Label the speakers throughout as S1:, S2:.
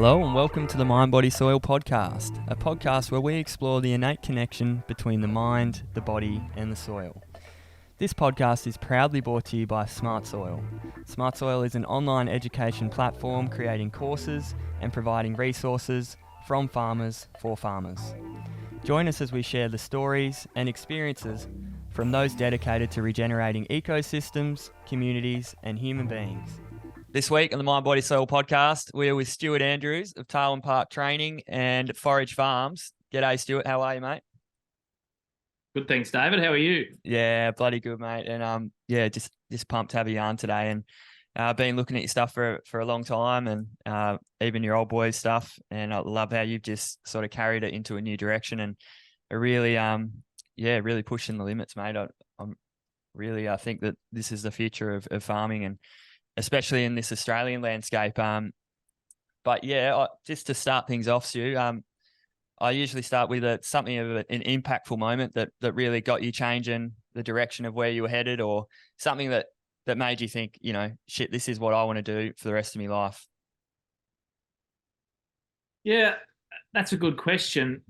S1: Hello and welcome to the Mind Body Soil podcast, a podcast where we explore the innate connection between the mind, the body and the soil. This podcast is proudly brought to you by Smart Soil. Smart Soil is an online education platform creating courses and providing resources from farmers for farmers. Join us as we share the stories and experiences from those dedicated to regenerating ecosystems, communities and human beings. This week on the Mind Body Soil podcast, we're with Stuart Andrews of Tarwyn Park Training and Forage Farms. G'day, Stuart. How are you, mate?
S2: Good, thanks, David. How are you?
S1: Yeah, bloody good, mate. And just pumped to have you on today. And been looking at your stuff for a long time, and even your old boys stuff. And I love how you've just sort of carried it into a new direction and are really really pushing the limits, mate. I think that this is the future of farming, and especially in this Australian landscape. Just to start things off, Stu, I usually start with something of an impactful moment that really got you changing the direction of where you were headed, or something that made you think, shit, this is what I want to do for the rest of my life.
S2: Yeah, that's a good question.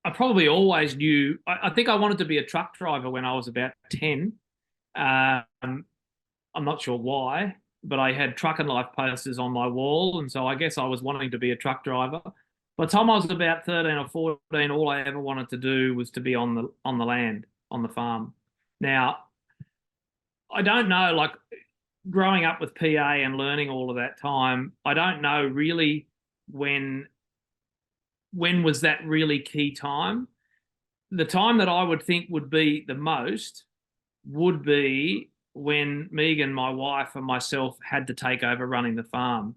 S2: I probably always knew, I think I wanted to be a truck driver when I was about 10. I'm not sure why, but I had truck and life posters on my wall, and so I guess I was wanting to be a truck driver. By the time I was about 13 or 14, all I ever wanted to do was to be on the land, on the farm. Now, I don't know, like growing up with PA and learning all of that time, I don't know really when was that really key time. The time that I would think would be the most would be when Megan, my wife, and myself had to take over running the farm,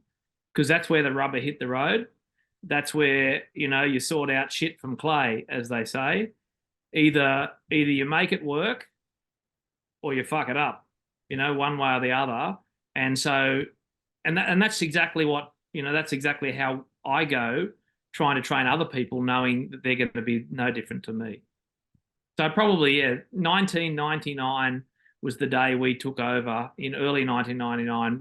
S2: because that's where the rubber hit the road. That's where, you sort out shit from clay, as they say. Either you make it work or you fuck it up, one way or the other. And so, that's exactly what, that's exactly how I go, trying to train other people, knowing that they're going to be no different to me. So probably, 1999 was the day we took over. In early 1999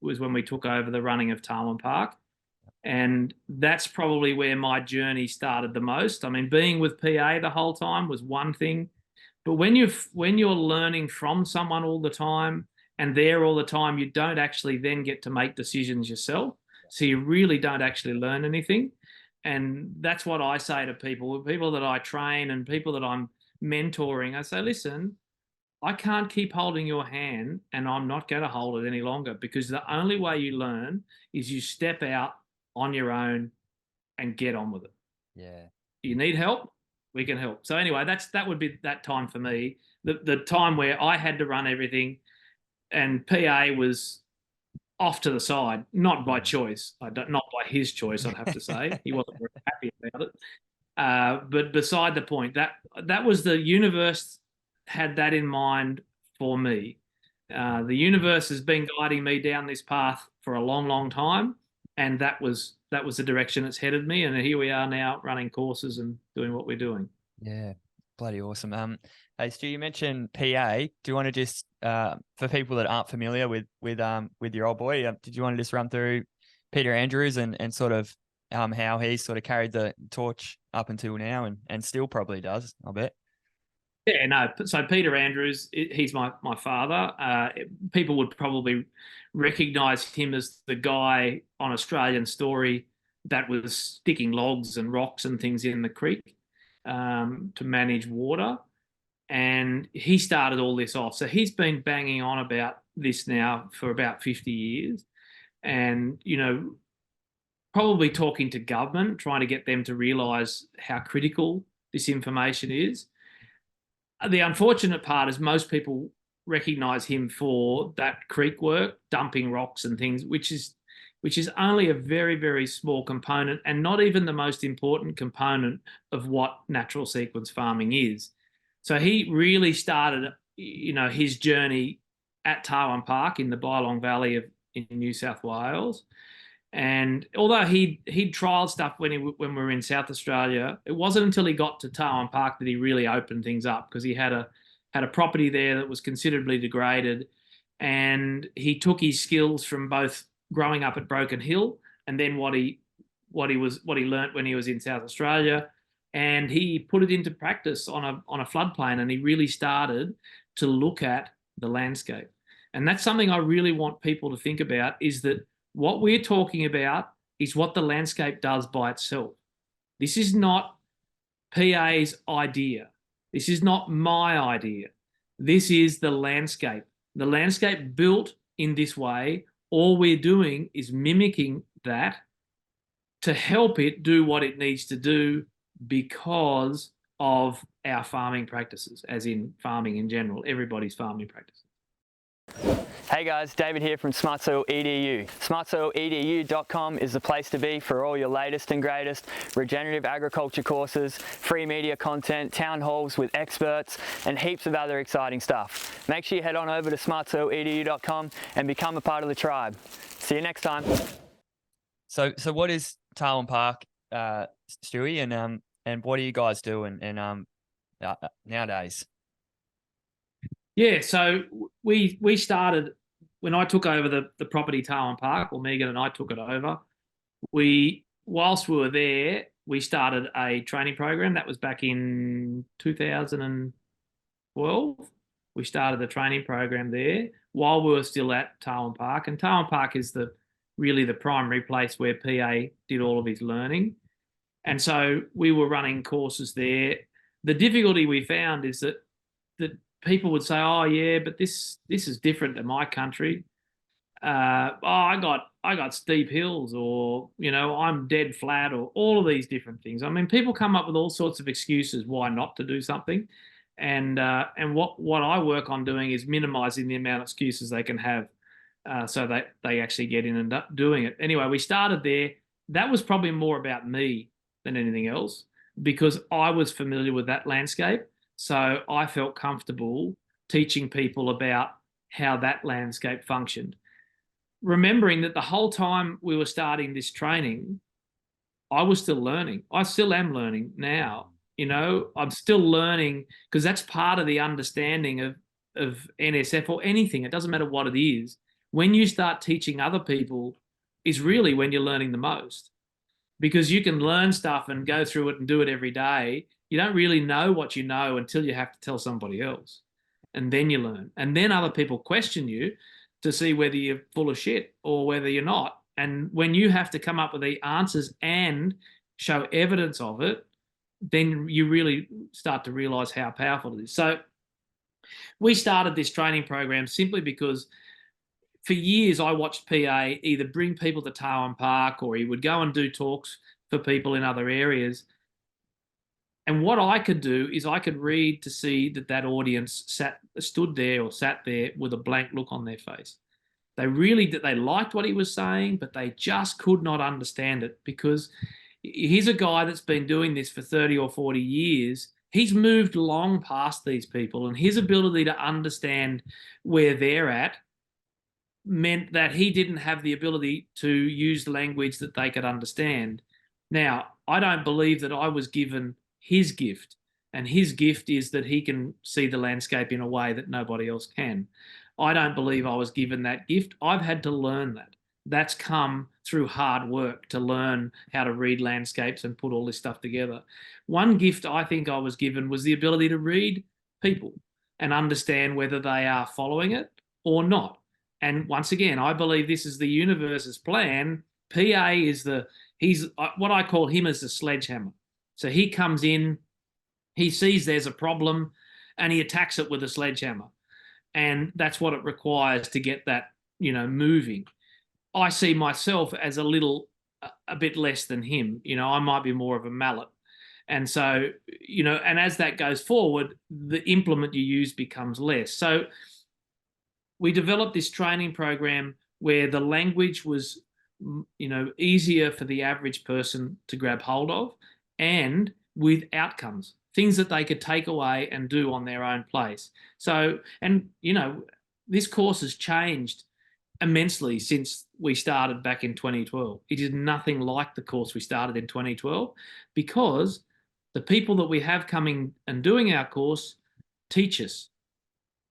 S2: was when we took over the running of Tarwyn Park. And that's probably where my journey started the most. I mean, being with PA the whole time was one thing, but when you're learning from someone all the time and there all the time, you don't actually then get to make decisions yourself. So you really don't actually learn anything. And that's what I say to people that I train and people that I'm mentoring. I say, listen, I can't keep holding your hand, and I'm not going to hold it any longer, because the only way you learn is you step out on your own and get on with it.
S1: Yeah.
S2: You need help? We can help. So anyway, that would be that time for me, the time where I had to run everything and PA was off to the side, not by choice, not by his choice, I'd have to say. He wasn't very happy about it. But beside the point, that was the universe had that in mind for me. The universe has been guiding me down this path for a long, long time, and that was the direction it's headed me. And here we are now, running courses and doing what we're doing.
S1: Yeah, bloody awesome. Hey Stu, you mentioned PA. Do you want to just, for people that aren't familiar with your old boy, did you want to just run through Peter Andrews and sort of how he sort of carried the torch up until now and still probably does, I'll bet.
S2: Yeah, no. So Peter Andrews, he's my father. People would probably recognise him as the guy on Australian Story that was sticking logs and rocks and things in the creek to manage water. And he started all this off. So he's been banging on about this now for about 50 years. And, probably talking to government, trying to get them to realise how critical this information is. The unfortunate part is most people recognise him for that creek work, dumping rocks and things, which is only a very, very small component, and not even the most important component of what natural sequence farming is. So he really started, his journey at Tarwyn Park in the Bylong Valley in New South Wales. And although he'd trialled stuff when we were in South Australia, it wasn't until he got to Tarwyn Park that he really opened things up, because he had a property there that was considerably degraded, and he took his skills from both growing up at Broken Hill and then what he learnt when he was in South Australia, and he put it into practice on a floodplain, and he really started to look at the landscape. And that's something I really want people to think about, is that what we're talking about is what the landscape does by itself. This is not PA's idea. This is not my idea. This is the landscape. The landscape built in this way, all we're doing is mimicking that to help it do what it needs to do because of our farming practices, as in farming in general, everybody's farming practices.
S1: Hey guys, David here from Smart Soil EDU. SmartSoilEDU.com is the place to be for all your latest and greatest regenerative agriculture courses, free media content, town halls with experts, and heaps of other exciting stuff. Make sure you head on over to SmartSoilEDU.com and become a part of the tribe. See you next time. So what is Tarwyn Park, Stewie, and what are you guys doing nowadays?
S2: Yeah, so we started when I took over the property Tarwyn Park, or Megan and I took it over. Whilst we were there, we started a training program. That was back in 2012. We started the training program there while we were still at Tarwyn Park, and Tarwyn Park is really the primary place where PA did all of his learning. And so we were running courses there. The difficulty we found is that people would say, "Oh yeah, but this is different to my country. I got steep hills, or I'm dead flat, or all of these different things." I mean, people come up with all sorts of excuses why not to do something, and what I work on doing is minimizing the amount of excuses they can have, so that they actually get in and up doing it. Anyway, we started there. That was probably more about me than anything else, because I was familiar with that landscape. So I felt comfortable teaching people about how that landscape functioned. Remembering that the whole time we were starting this training, I was still learning. I still am learning now. I'm still learning, because that's part of the understanding of NSF or anything. It doesn't matter what it is. When you start teaching other people is really when you're learning the most, because you can learn stuff and go through it and do it every day. You don't really know what you know until you have to tell somebody else, and then you learn. And then other people question you to see whether you're full of shit or whether you're not. And when you have to come up with the answers and show evidence of it, then you really start to realize how powerful it is. So we started this training program simply because for years I watched PA either bring people to Tarwyn Park, or he would go and do talks for people in other areas. And what I could do is I could read to see that audience stood there or sat there with a blank look on their face. They liked what he was saying, but they just could not understand it, because here's a guy that's been doing this for 30 or 40 years. He's moved long past these people, and his ability to understand where they're at meant that he didn't have the ability to use language that they could understand. Now, I don't believe that I was given his gift, and his gift is that he can see the landscape in a way that nobody else can. I don't believe I was given that gift. I've had to learn that. That's come through hard work, to learn how to read landscapes and put all this stuff together. One gift I think I was given was the ability to read people and understand whether they are following it or not. And once again, I believe this is the universe's plan. PA is he's what I call him as the sledgehammer. So he comes in, he sees there's a problem, and he attacks it with a sledgehammer. And that's what it requires to get that, moving. I see myself as a bit less than him. I might be more of a mallet. And so, and as that goes forward, the implement you use becomes less. So we developed this training program where the language was, easier for the average person to grab hold of, and with outcomes, things that they could take away and do on their own place. So, and this course has changed immensely since we started back in 2012. It is nothing like the course we started in 2012, because the people that we have coming and doing our course teach us.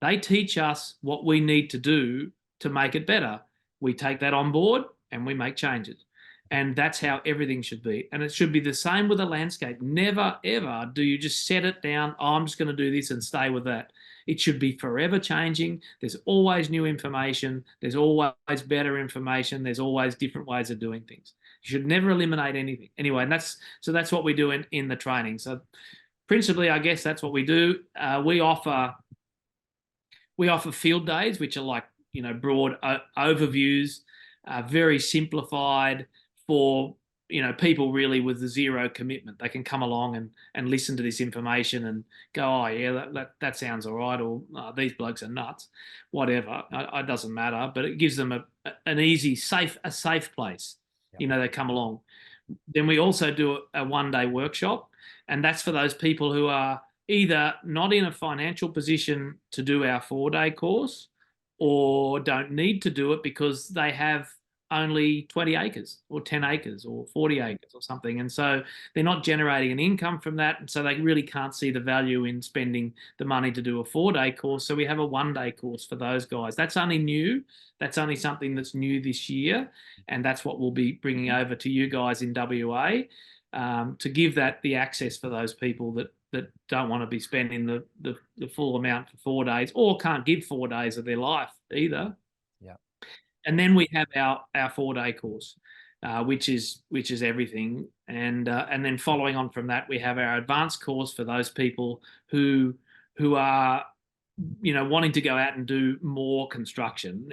S2: They teach us what we need to do to make it better. We take that on board and we make changes. And that's how everything should be. And it should be the same with a landscape. Never, ever do you just set it down, oh, I'm just going to do this and stay with that. It should be forever changing. There's always new information. There's always better information. There's always different ways of doing things. You should never eliminate anything. Anyway, and that's what we do in the training. So principally, I guess that's what we do. We offer field days, which are like, broad overviews, very simplified for, people really with the zero commitment. They can come along and listen to this information and go, oh yeah, that sounds all right, or oh, these blokes are nuts, whatever. It doesn't matter, but it gives them an easy, a safe place. Yep. They come along. Then we also do a one-day workshop, and that's for those people who are either not in a financial position to do our 4-day course, or don't need to do it because they have only 20 acres or 10 acres or 40 acres or something. And so they're not generating an income from that. And so they really can't see the value in spending the money to do a 4-day course. So we have a 1-day course for those guys. That's only new. That's only something that's new this year. And that's what we'll be bringing over to you guys in WA, to give that the access for those people that don't want to be spending the full amount for 4 days, or can't give 4 days of their life either.
S1: Yeah.
S2: And then we have our 4-day course, which is everything. And then following on from that, we have our advanced course for those people who are, wanting to go out and do more construction,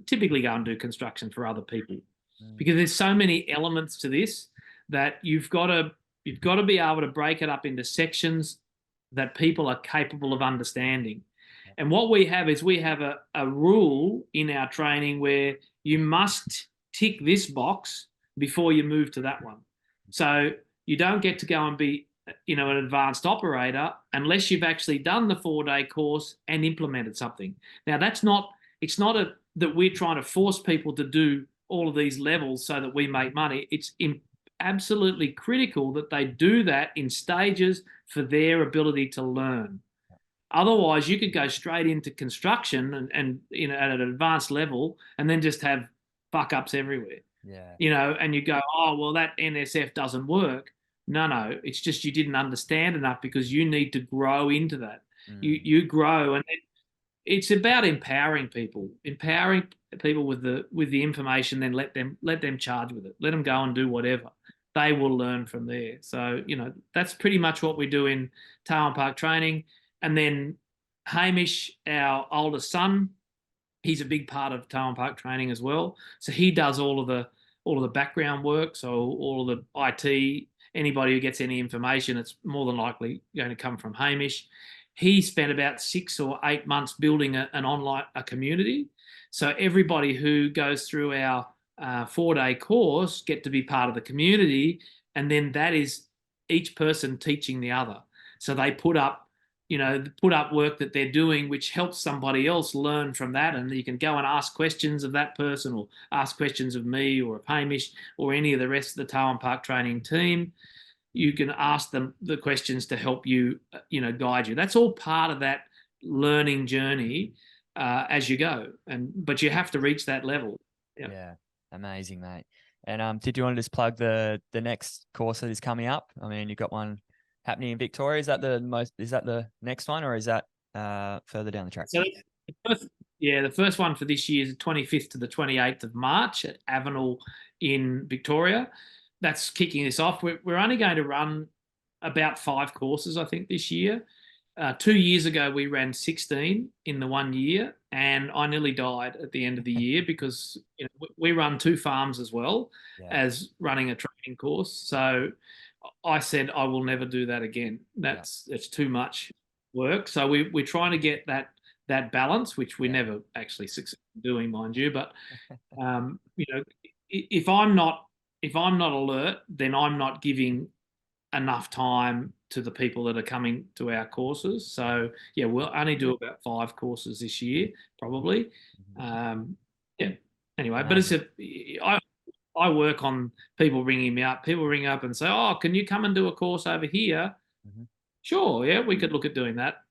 S2: typically go and do construction for other people. Because there's so many elements to this that you've got to be able to break it up into sections that people are capable of understanding. And what we have is a rule in our training where you must tick this box before you move to that one. So you don't get to go and be, an advanced operator unless you've actually done the 4-day course and implemented something. Now, it's not that we're trying to force people to do all of these levels so that we make money. It's absolutely critical that they do that in stages for their ability to learn. Otherwise, you could go straight into construction and at an advanced level and then just have fuck ups everywhere.
S1: Yeah.
S2: And you go, oh, well, that NSF doesn't work. No, it's just you didn't understand enough, because you need to grow into that. You grow, and it's about empowering people with the information. Then let them charge with it. Let them go and do whatever. They will learn from there. So that's pretty much what we do in Tarwyn Park Training. And then Hamish, our oldest son, he's a big part of Tarwyn Park Training as well. So he does all of the background work. So all of the IT. Anybody who gets any information, it's more than likely going to come from Hamish. He spent about 6 or 8 months building a community. So everybody who goes through our 4-day course get to be part of the community, and then that is each person teaching the other. So they put up work that they're doing, which helps somebody else learn from that, and you can go and ask questions of that person, or ask questions of me, or of Hamish, or any of the rest of the Tarwyn Park Training team. You can ask them the questions to help you, guide you. That's all part of that learning journey as you go, but you have to reach that level. Yep.
S1: Yeah, amazing, mate. And did you want to just plug the next course that is coming up? I mean, you've got one happening in Victoria. Is that the next one, or is that further down the track?
S2: So the first one for this year is the 25th to the 28th of March at Avenel in Victoria. That's kicking this off. We're only going to run about 5 courses, I think, this year. 2 years ago, we ran 16 in the 1 year, and I nearly died at the end of the year because we run 2 farms as well as running a training course. So I said I will never do that again. It's too much work. So we're trying to get that balance, which we never actually succeed in doing, mind you. But if I'm not alert, then I'm not giving enough time to the people that are coming to our courses. So we'll only do about 5 courses this year, probably. Anyway, but I work on people ringing me up. People ring up and say, "Oh, can you come and do a course over here?" Sure, we could look at doing that,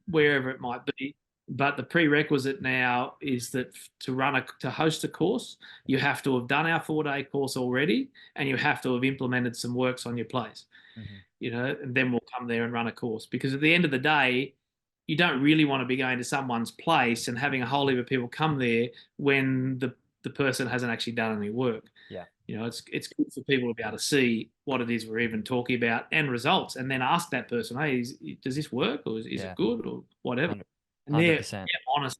S2: wherever it might be. But the prerequisite now is that to host a course, you have to have done our 4-day course already, and you have to have implemented some works on your place. And then we'll come there and run a course. Because at the end of the day, you don't really want to be going to someone's place and having a whole heap of people come there when the person hasn't actually done any work.
S1: Yeah.
S2: It's good for people to be able to see what it is we're even talking about and results, and then ask that person, hey, does this work, or is it good, or whatever.
S1: 100%.
S2: And they're honest.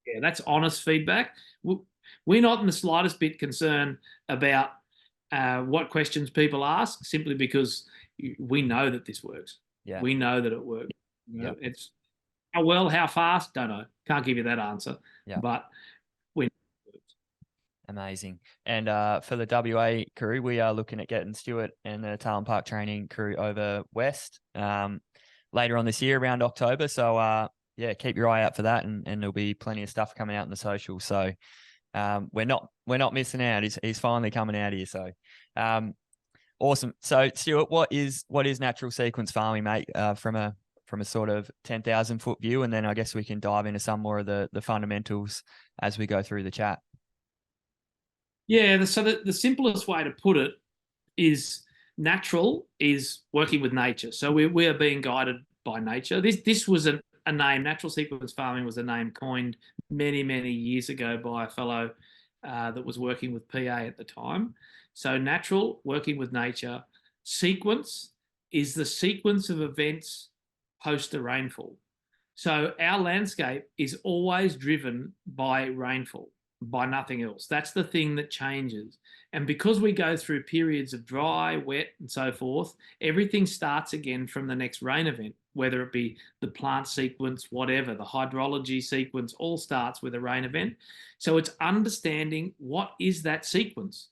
S2: Yeah, that's honest feedback. We're not in the slightest bit concerned about what questions people ask, simply because we know that this works.
S1: Yeah.
S2: We know that it works. It's how well, how fast, don't know. Can't give you that answer.
S1: Yeah.
S2: But we know it works.
S1: Amazing. And for the WA crew, we are looking at getting Stuart and the Tarwyn Park Training crew over west later on this year, around October. So yeah, keep your eye out for that, and there'll be plenty of stuff coming out in the social. So we're not missing out. He's finally coming out here. So awesome. So Stuart, what is natural sequence farming, mate? From a sort of 10,000 foot view, and then I guess we can dive into some more of the fundamentals as we go through the chat.
S2: Yeah, so the simplest way to put it is natural is working with nature. So we are being guided by nature. This was a name. Natural sequence farming was a name coined many, many years ago by a fellow that was working with PA at the time. So natural, working with nature. Sequence is the sequence of events post a rainfall. So our landscape is always driven by rainfall, by nothing else. That's the thing that changes. And because we go through periods of dry, wet, and so forth, everything starts again from the next rain event, whether it be the plant sequence, whatever, the hydrology sequence, all starts with a rain event. So it's understanding what is that sequence.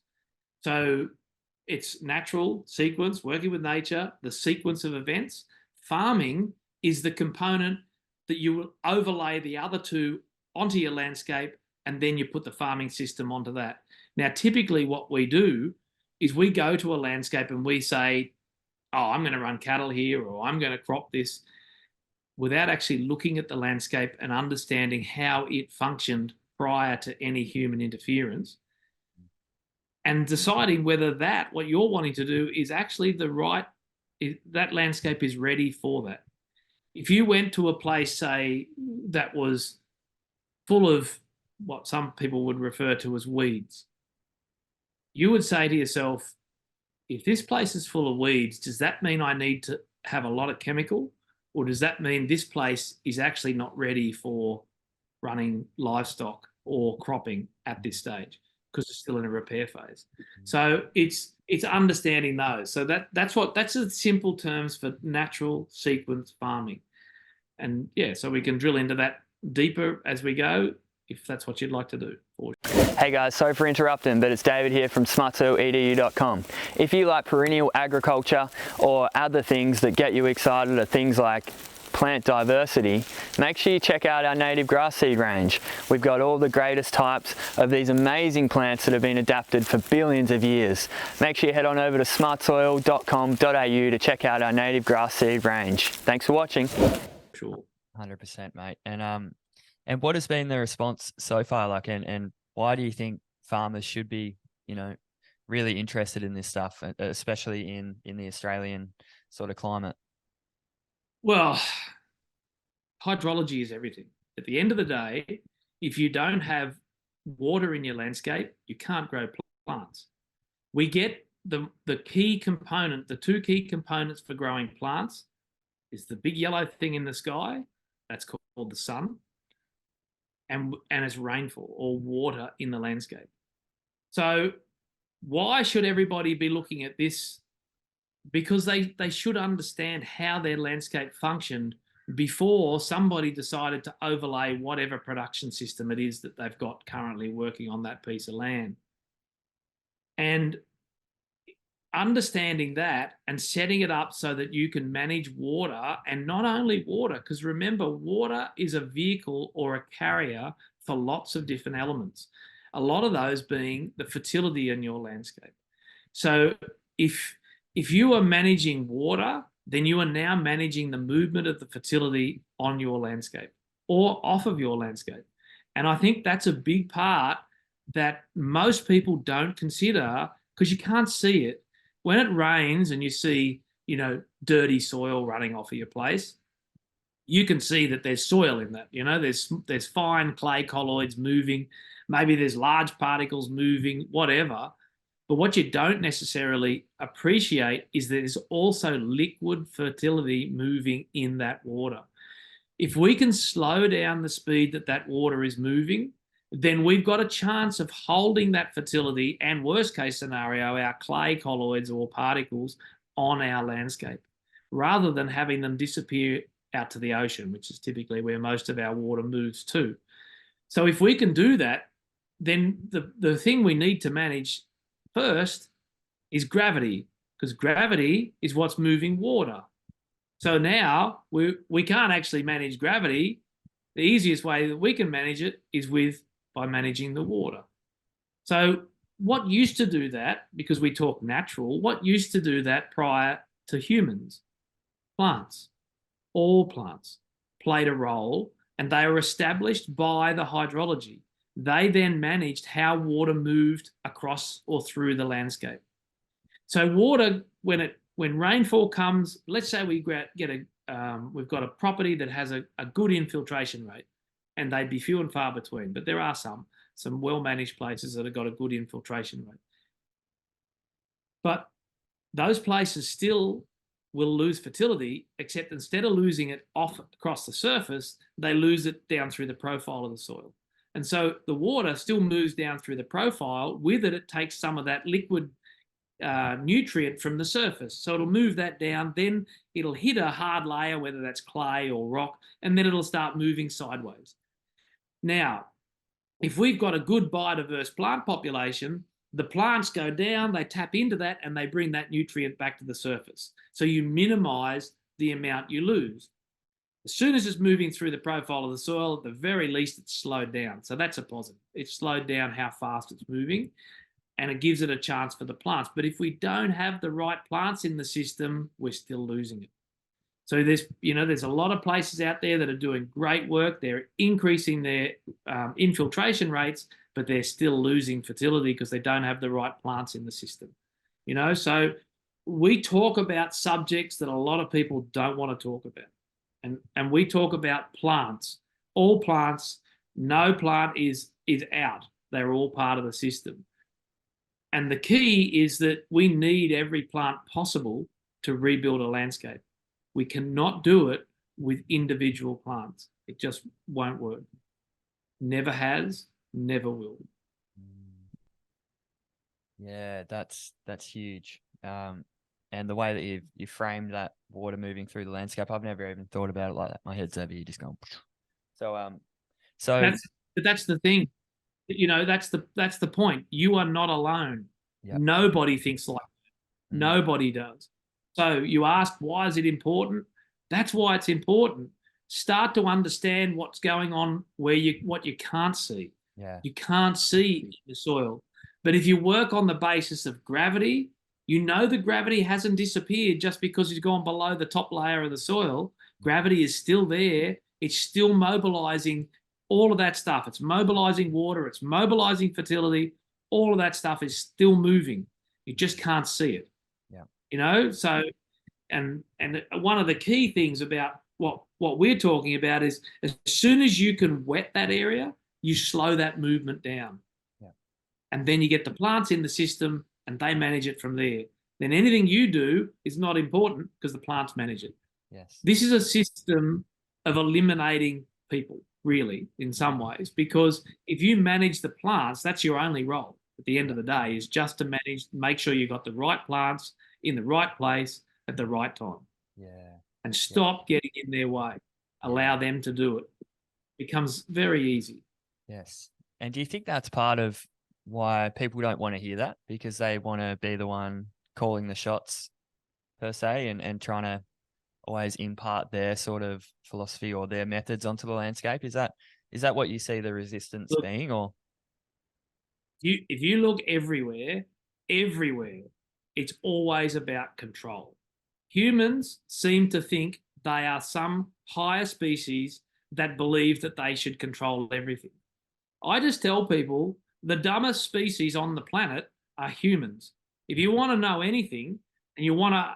S2: So it's natural sequence, working with nature, the sequence of events. Farming is the component that you will overlay the other two onto your landscape, and then you put the farming system onto that. Now, typically what we do is we go to a landscape and we say, oh, I'm going to run cattle here, or I'm going to crop this, without actually looking at the landscape and understanding how it functioned prior to any human interference, and deciding whether what you're wanting to do is actually that landscape is ready for that. If you went to a place, say, that was full of what some people would refer to as weeds, you would say to yourself, if this place is full of weeds, does that mean I need to have a lot of chemical? Or does that mean this place is actually not ready for running livestock or cropping at this stage because it's still in a repair phase? So it's understanding those. So that's the simple terms for natural sequence farming. And yeah, so we can drill into that deeper as we go, if that's what you'd like to do.
S1: Hey guys, sorry for interrupting, but it's David here from smartsoiledu.com. If you like perennial agriculture or other things that get you excited, or things like plant diversity, make sure you check out our native grass seed range. We've got all the greatest types of these amazing plants that have been adapted for billions of years. Make sure you head on over to smartsoil.com.au to check out our native grass seed range. Thanks for watching.
S2: Sure.
S1: 100%, mate. And what has been the response so far? Like, and why do you think farmers should be, really interested in this stuff, especially in the Australian sort of climate?
S2: Well, hydrology is everything. At the end of the day, if you don't have water in your landscape, you can't grow plants. We get the key component, the two key components for growing plants is the big yellow thing in the sky, that's called the sun, and it's rainfall or water in the landscape. So why should everybody be looking at this? Because they should understand how their landscape functioned before somebody decided to overlay whatever production system it is that they've got currently working on that piece of land. And understanding that and setting it up so that you can manage water, and not only water, because remember, water is a vehicle or a carrier for lots of different elements, a lot of those being the fertility in your landscape. So if you are managing water, then you are now managing the movement of the fertility on your landscape. or off of your landscape. And I think that's a big part that most people don't consider because you can't see it. When it rains and you see, dirty soil running off of your place, you can see that there's soil in that. There's fine clay colloids moving, maybe there's large particles moving, whatever. But what you don't necessarily appreciate is that there's also liquid fertility moving in that water. If we can slow down the speed that water is moving, then we've got a chance of holding that fertility and, worst case scenario, our clay colloids or particles on our landscape, rather than having them disappear out to the ocean, which is typically where most of our water moves to. So if we can do that, then the thing we need to manage first is gravity, because gravity is what's moving water. So now we can't actually manage gravity. The easiest way that we can manage it is by managing the water. So what used to do that, because we talk natural, what used to do that prior to humans? Plants. All plants played a role, and they were established by the hydrology. They then managed how water moved across or through the landscape. So water, when rainfall comes, let's say we've got a property that has a good infiltration rate, and they'd be few and far between, but there are some well-managed places that have got a good infiltration rate. But those places still will lose fertility, except instead of losing it off across the surface, they lose it down through the profile of the soil. And so the water still moves down through the profile. With it, it takes some of that liquid nutrient from the surface. So it'll move that down, then it'll hit a hard layer, whether that's clay or rock, and then it'll start moving sideways. Now, if we've got a good biodiverse plant population, the plants go down, they tap into that, and they bring that nutrient back to the surface. So you minimize the amount you lose. As soon as it's moving through the profile of the soil, at the very least, it's slowed down. So that's a positive. It's slowed down how fast it's moving, and it gives it a chance for the plants. But if we don't have the right plants in the system, we're still losing it. So there's a lot of places out there that are doing great work. They're increasing their infiltration rates, but they're still losing fertility because they don't have the right plants in the system. So we talk about subjects that a lot of people don't want to talk about. And we talk about plants. All plants, no plant is out. They're all part of the system. And the key is that we need every plant possible to rebuild a landscape. We cannot do it with individual plants. It just won't work. Never has, never will.
S1: Yeah, that's huge. And the way that you framed that water moving through the landscape, I've never even thought about it like that. My head's over here just going. So
S2: that's the thing. That's the point. You are not alone.
S1: Yep.
S2: Nobody thinks like that. Nobody does. So you ask, why is it important? That's why it's important. Start to understand what's going on what you can't see.
S1: Yeah.
S2: You can't see the soil. But if you work on the basis of gravity, the gravity hasn't disappeared just because it's gone below the top layer of the soil. Gravity is still there. It's still mobilizing all of that stuff. It's mobilizing water. It's mobilizing fertility. All of that stuff is still moving. You just can't see it.
S1: Yeah.
S2: So, and one of the key things about what we're talking about is as soon as you can wet that area, you slow that movement down.
S1: Yeah.
S2: And then you get the plants in the system and they manage it from there. Then anything you do is not important because the plants manage it.
S1: Yes.
S2: This is a system of eliminating people, really, in some ways, because if you manage the plants, that's your only role at the end of the day, is just to make sure you've got the right plants in the right place at the right time.
S1: Yeah.
S2: And stop getting in their way. Allow them to do it. It becomes very easy.
S1: Yes. And do you think that's part of why people don't want to hear that? Because they want to be the one calling the shots, per se, and trying to always impart their sort of philosophy or their methods onto the landscape? Is that what you see the resistance being? Or
S2: if you look everywhere, it's always about control. Humans seem to think they are some higher species that believe that they should control everything. I just tell people the dumbest species on the planet are humans. If you want to know anything and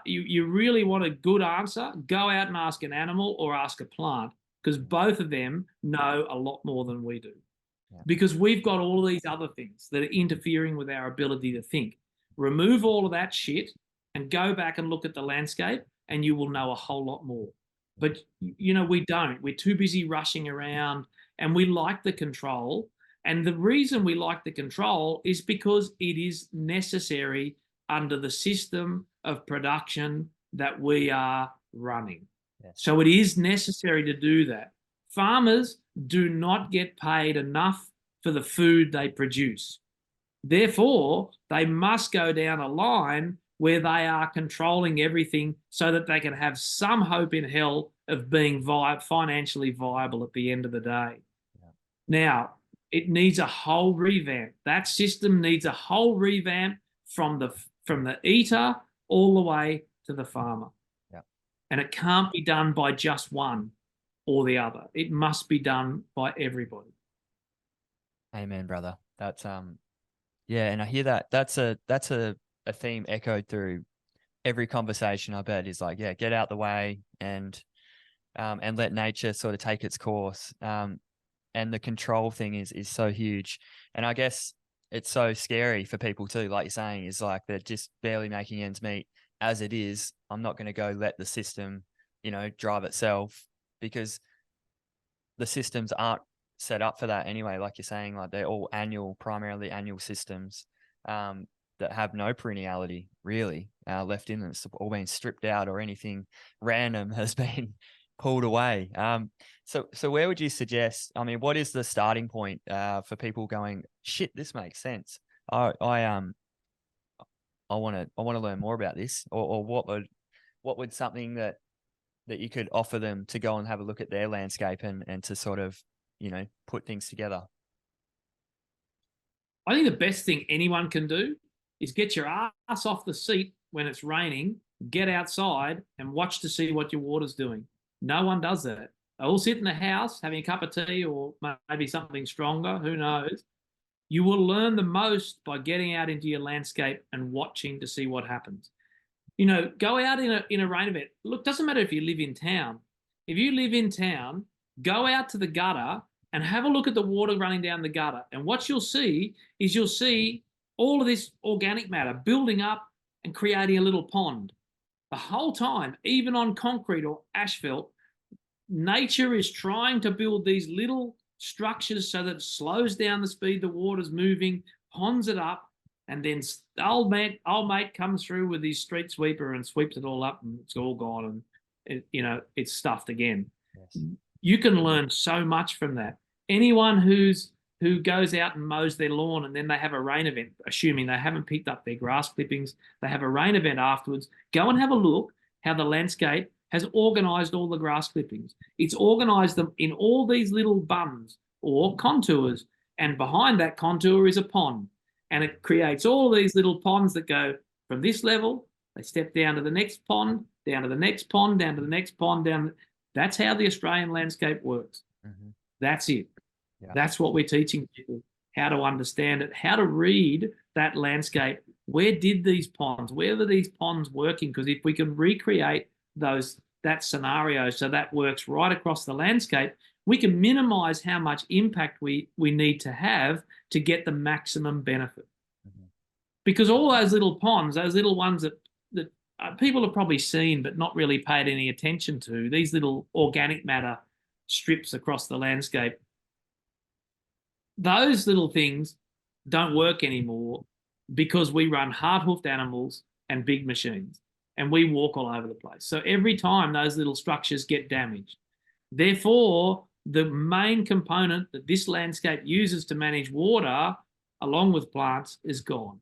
S2: you really want a good answer, go out and ask an animal or ask a plant, because both of them know a lot more than we do.
S1: Yeah.
S2: Because we've got all these other things that are interfering with our ability to think. Remove all of that shit and go back and look at the landscape, and you will know a whole lot more. But, we don't. We're too busy rushing around, and we like the control. And the reason we like the control is because it is necessary under the system of production that we are running.
S1: Yes.
S2: So it is necessary to do that. Farmers do not get paid enough for the food they produce. Therefore, they must go down a line where they are controlling everything so that they can have some hope in hell of being financially viable at the end of the day.
S1: Yeah.
S2: Now, it needs a whole revamp. That system needs a whole revamp from the eater all the way to the farmer.
S1: Yeah.
S2: And it can't be done by just one or the other. It must be done by everybody.
S1: Amen, brother. That's yeah, and I hear that. That's a theme echoed through every conversation, I bet, is like, yeah, get out the way and let nature sort of take its course. And the control thing is so huge. And I guess it's so scary for people too, like you're saying, is like they're just barely making ends meet as it is. I'm not going to go let the system, drive itself, because the systems aren't set up for that anyway. Like you're saying, like they're all primarily annual systems that have no perenniality really left in them. It's all been stripped out, or anything random has been pulled away. So where would you suggest? I mean, what is the starting point for people going, shit, this makes sense? I want to learn more about this, or what would something that you could offer them to go and have a look at their landscape and to sort of, put things together?
S2: I think the best thing anyone can do is get your ass off the seat when it's raining, get outside and watch to see what your water's doing. No one does that. They all sit in the house having a cup of tea or maybe something stronger, who knows. You will learn the most by getting out into your landscape and watching to see what happens. Go out in a rain event. Look, doesn't matter if you live in town. If you live in town, go out to the gutter and have a look at the water running down the gutter. And what you'll see is all of this organic matter building up and creating a little pond. The whole time, even on concrete or asphalt, nature is trying to build these little structures so that it slows down the speed the water's moving, ponds it up, and then old mate comes through with his street sweeper and sweeps it all up, and it's all gone, and it's stuffed again. Yes. You can learn so much from that. Anyone who goes out and mows their lawn and then they have a rain event, assuming they haven't picked up their grass clippings, they have a rain event afterwards, go and have a look how the landscape has organised all the grass clippings. It's organised them in all these little bunds or contours, and behind that contour is a pond. And it creates all these little ponds that go from this level, they step down to the next pond, down to the next pond, down to the next pond, down. That's how the Australian landscape works. Mm-hmm. That's it. Yeah. That's what we're teaching people, how to understand it, how to read that landscape. Where did these ponds, where were these ponds working? Because if we can recreate that scenario so that works right across the landscape, we can minimize how much impact we need to have to get the maximum benefit. Mm-hmm. Because all those little ponds, those little ones that people have probably seen but not really paid any attention to, these little organic matter strips across the landscape, those little things don't work anymore because we run hard-hoofed animals and big machines, and we walk all over the place. So every time those little structures get damaged. Therefore, the main component that this landscape uses to manage water, along with plants, is gone.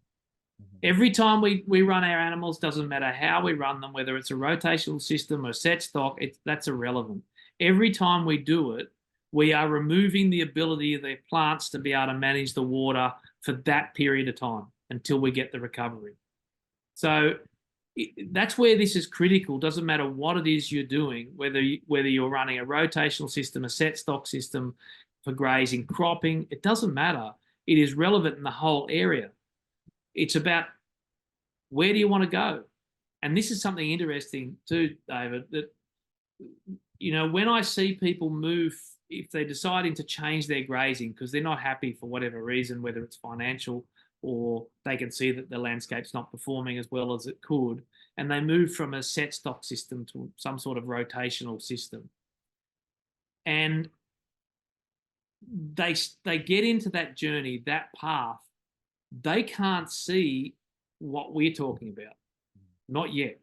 S2: Mm-hmm. Every time we run our animals, doesn't matter how we run them, whether it's a rotational system or set stock, that's irrelevant. Every time we do it, we are removing the ability of the plants to be able to manage the water for that period of time until we get the recovery. So That's where this is critical. Doesn't matter what it is you're doing, whether you're running a rotational system, a set stock system for grazing, cropping, it doesn't matter. It is relevant in the whole area. It's about where do you want to go? And this is something interesting too, David, that, when I see people move, if they're deciding to change their grazing because they're not happy for whatever reason, whether it's financial or they can see that the landscape's not performing as well as it could, and they move from a set stock system to some sort of rotational system. And they get into that journey, that path, they can't see what we're talking about. Not yet.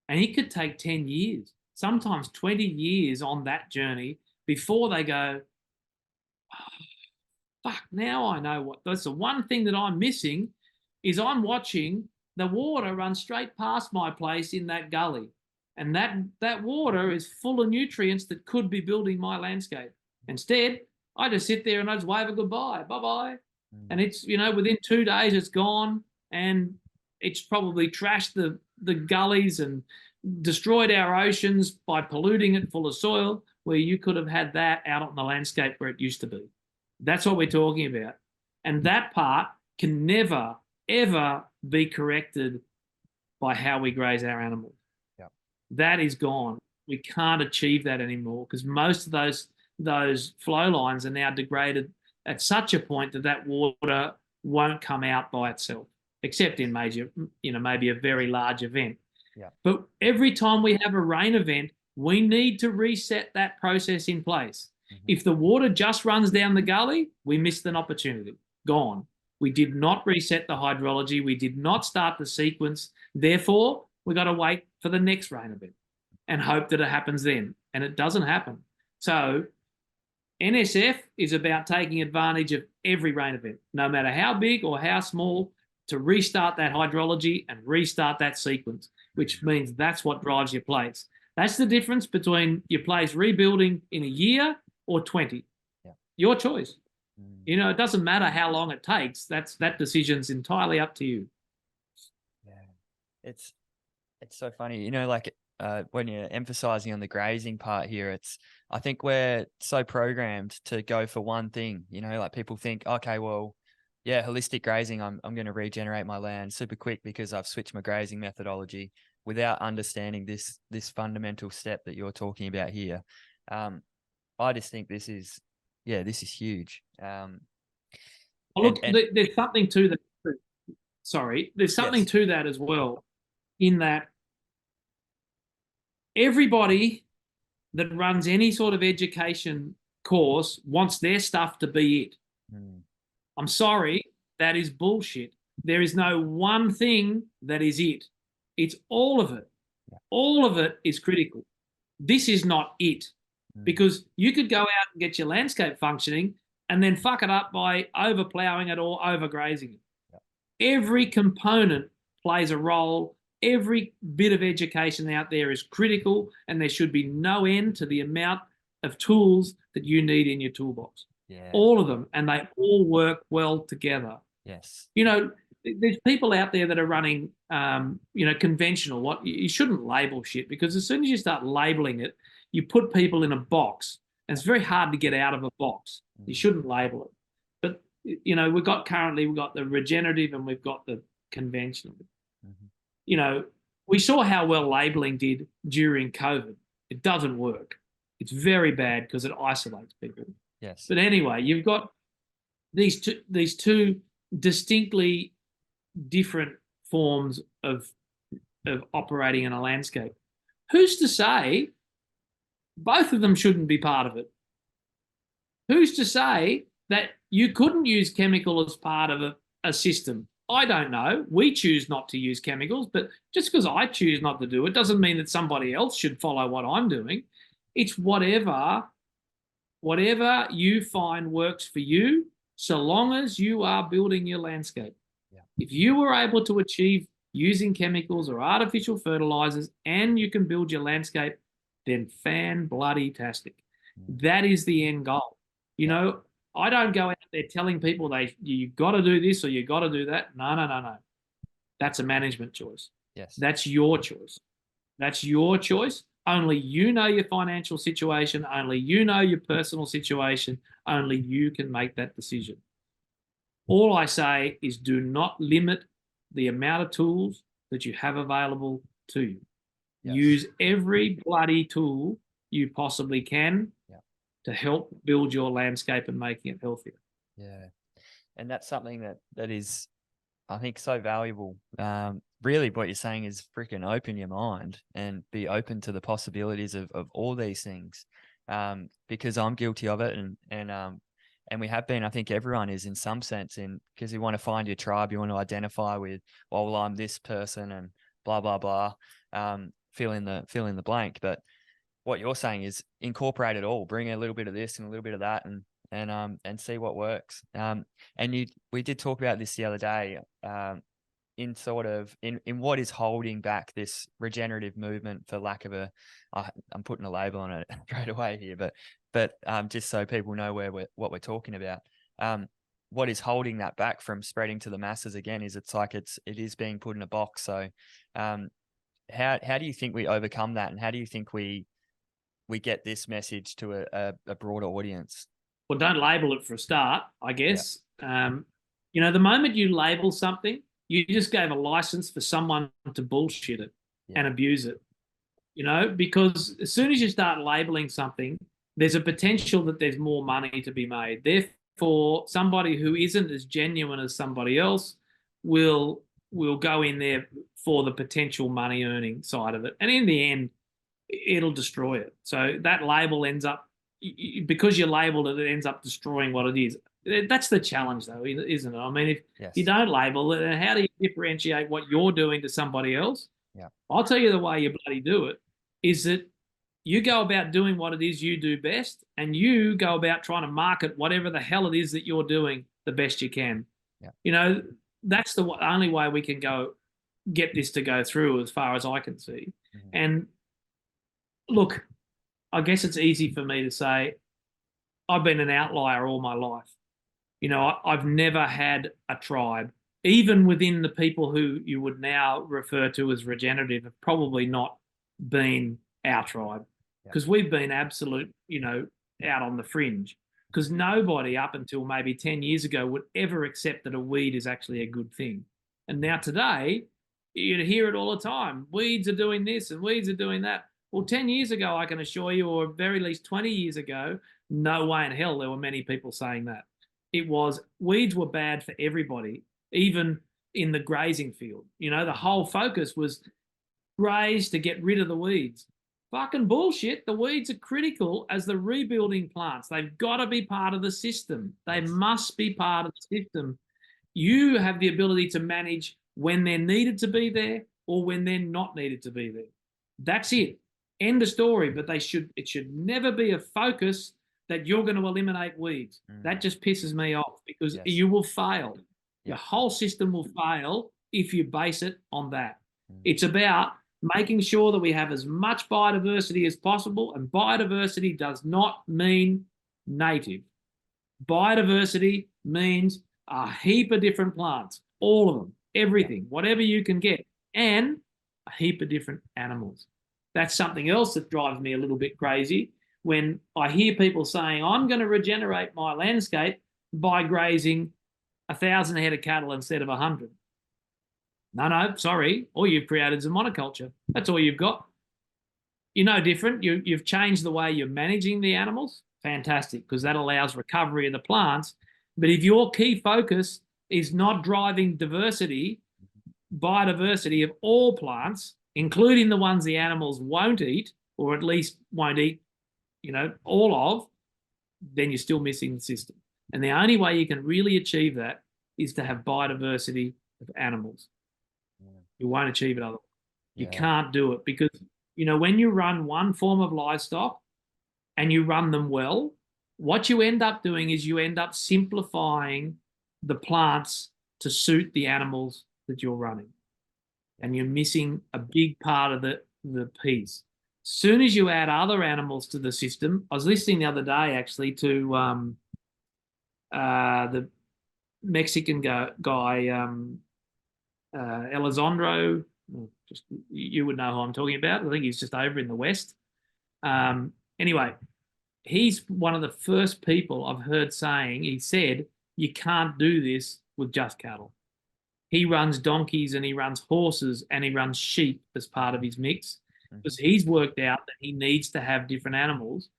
S2: And it could take 10 years, sometimes 20 years on that journey before they go, oh, fuck, now I know what. That's the one thing that I'm missing is I'm watching the water run straight past my place in that gully. And that water is full of nutrients that could be building my landscape. Instead, I just sit there and I just wave a goodbye. Bye-bye. And it's, within 2 days it's gone, and it's probably trashed the gullies and destroyed our oceans by polluting it full of soil, where you could have had that out on the landscape where it used to be. That's what we're talking about. And that part can never, ever be corrected by how we graze our animals.
S1: Yep.
S2: That is gone. We can't achieve that anymore because most of those flow lines are now degraded at such a point that water won't come out by itself, except in major, maybe a very large event.
S1: Yeah.
S2: But every time we have a rain event, we need to reset that process in place. Mm-hmm. If the water just runs down the gully, we missed an opportunity. Gone. We did not reset the hydrology. We did not start the sequence. Therefore, we got to wait for the next rain event and hope that it happens then. And it doesn't happen. So NSF is about taking advantage of every rain event, no matter how big or how small, to restart that hydrology and restart that sequence, which means that's what drives your place. That's the difference between your place rebuilding in a year or 20.
S1: Yeah.
S2: Your choice. It doesn't matter how long it takes. That decision's entirely up to you.
S1: Yeah, it's so funny. When you're emphasizing on the grazing part here, I think we're so programmed to go for one thing. Like people think, okay, well, yeah, holistic grazing, I'm going to regenerate my land super quick because I've switched my grazing methodology, without understanding this fundamental step that you're talking about here. I just think this is huge.
S2: There's something to that. Sorry, there's something to that as well, in that everybody that runs any sort of education course wants their stuff to be it. I'm sorry, that is bullshit. There is no one thing that is it. It's all of it. Yeah. All of it is critical. This is not it. Because you could go out and get your landscape functioning and then fuck it up by overploughing it or overgrazing it. Yeah. Every component plays a role. Every bit of education out there is critical, and there should be no end to the amount of tools that you need in your toolbox.
S1: Yeah.
S2: All of them, and they all work well together.
S1: Yes.
S2: There's people out there that are running, conventional. What you shouldn't label shit, because as soon as you start labeling it, you put people in a box, and it's very hard to get out of a box. You shouldn't label it. But we've got the regenerative and we've got the conventional. We saw how well labeling did during COVID. It doesn't work. It's very bad because it isolates people.
S1: Yes.
S2: But anyway, you've got these two distinctly different forms of operating in a landscape. Who's to say both of them shouldn't be part of it? Who's to say that you couldn't use chemical as part of a system? I don't know. We choose not to use chemicals, but just because I choose not to do it doesn't mean that somebody else should follow what I'm doing. It's whatever you find works for you, so long as you are building your landscape. Yeah. If you were able to achieve using chemicals or artificial fertilizers and you can build your landscape, then fan-bloody-tastic. That is the end goal. I don't go out there telling people you got to do this or you got to do that. No. That's a management choice.
S1: Yes.
S2: That's your choice. That's your choice. Only you know your financial situation. Only you know your personal situation. Only you can make that decision. All I say is do not limit the amount of tools that you have available to you.
S1: Yes.
S2: Use every bloody tool you possibly can to help build your landscape and making it healthier.
S1: Yeah. And that's something that is, I think, so valuable. Really what you're saying is freaking open your mind and be open to the possibilities of all these things. Because I'm guilty of it, and we have been. I think everyone is in some sense, because you want to find your tribe, you want to identify with, well, I'm this person and blah blah blah. Fill in the blank. But what you're saying is incorporate it all, bring a little bit of this and a little bit of that, and see what works. And we did talk about this the other day. In sort of in what is holding back this regenerative movement, for lack of I'm putting a label on it straight away here, but just so people know what we're talking about. What is holding that back from spreading to the masses again is it is being put in a box. So how do you think we overcome that, and how do you think we get this message to a broader audience?
S2: Well, don't label it for a start, I guess. The moment you label something, you just gave a license for someone to bullshit it and abuse it, because as soon as you start labeling something, there's a potential that there's more money to be made. Therefore, somebody who isn't as genuine as somebody else will go in there for the potential money earning side of it. And in the end, it'll destroy it. So that label ends up, because you labeled it, it ends up destroying what it is. That's the challenge, though, isn't it? I mean, if you don't label it, then how do you differentiate what you're doing to somebody else?
S1: Yeah.
S2: I'll tell you the way you bloody do it is that you go about doing what it is you do best, and you go about trying to market whatever the hell it is that you're doing the best you can.
S1: Yeah.
S2: That's the only way we can get this to go through, as far as I can see. Mm-hmm. And look, I guess it's easy for me to say I've been an outlier all my life. I've never had a tribe, even within the people who you would now refer to as regenerative, have probably not been our tribe, because we've been absolute, out on the fringe, because nobody up until maybe 10 years ago would ever accept that a weed is actually a good thing. And now today, you hear it all the time. Weeds are doing this and weeds are doing that. Well, 10 years ago, I can assure you, or very least 20 years ago, no way in hell there were many people saying that. Weeds were bad for everybody, even in the grazing field. The whole focus was graze to get rid of the weeds. Fucking bullshit. The weeds are critical as the rebuilding plants. They've got to be part of the system. They must be part of the system. You have the ability to manage when they're needed to be there or when they're not needed to be there. That's it. End of story. But it should never be a focus that you're going to eliminate weeds. That just pisses me off, because you will fail. Your whole system will fail if you base it on that. It's about making sure that we have as much biodiversity as possible, and biodiversity does not mean native. Biodiversity means a heap of different plants, all of them, everything, whatever you can get, and a heap of different animals. That's something else that drives me a little bit crazy, when I hear people saying, I'm going to regenerate my landscape by grazing 1,000 head of cattle instead of 100. No, sorry. All you've created is a monoculture. That's all you've got. You're no different. You've changed the way you're managing the animals. Fantastic, because that allows recovery of the plants. But if your key focus is not driving biodiversity of all plants, including the ones the animals won't eat, or at least won't eat, all of, then you're still missing the system. And the only way you can really achieve that is to have biodiversity of animals. You won't achieve it otherwise. You can't do it, because, when you run one form of livestock and you run them well, what you end up doing is you end up simplifying the plants to suit the animals that you're running. And you're missing a big part of the piece. Soon as you add other animals to the system, I was listening the other day actually to the Mexican guy, Elizondo, Just you would know who I'm talking about. I think he's just over in the West. Anyway, he's one of the first people I've heard saying, he said, you can't do this with just cattle. He runs donkeys and he runs horses and he runs sheep as part of his mix because he's worked out that he needs to have different animals.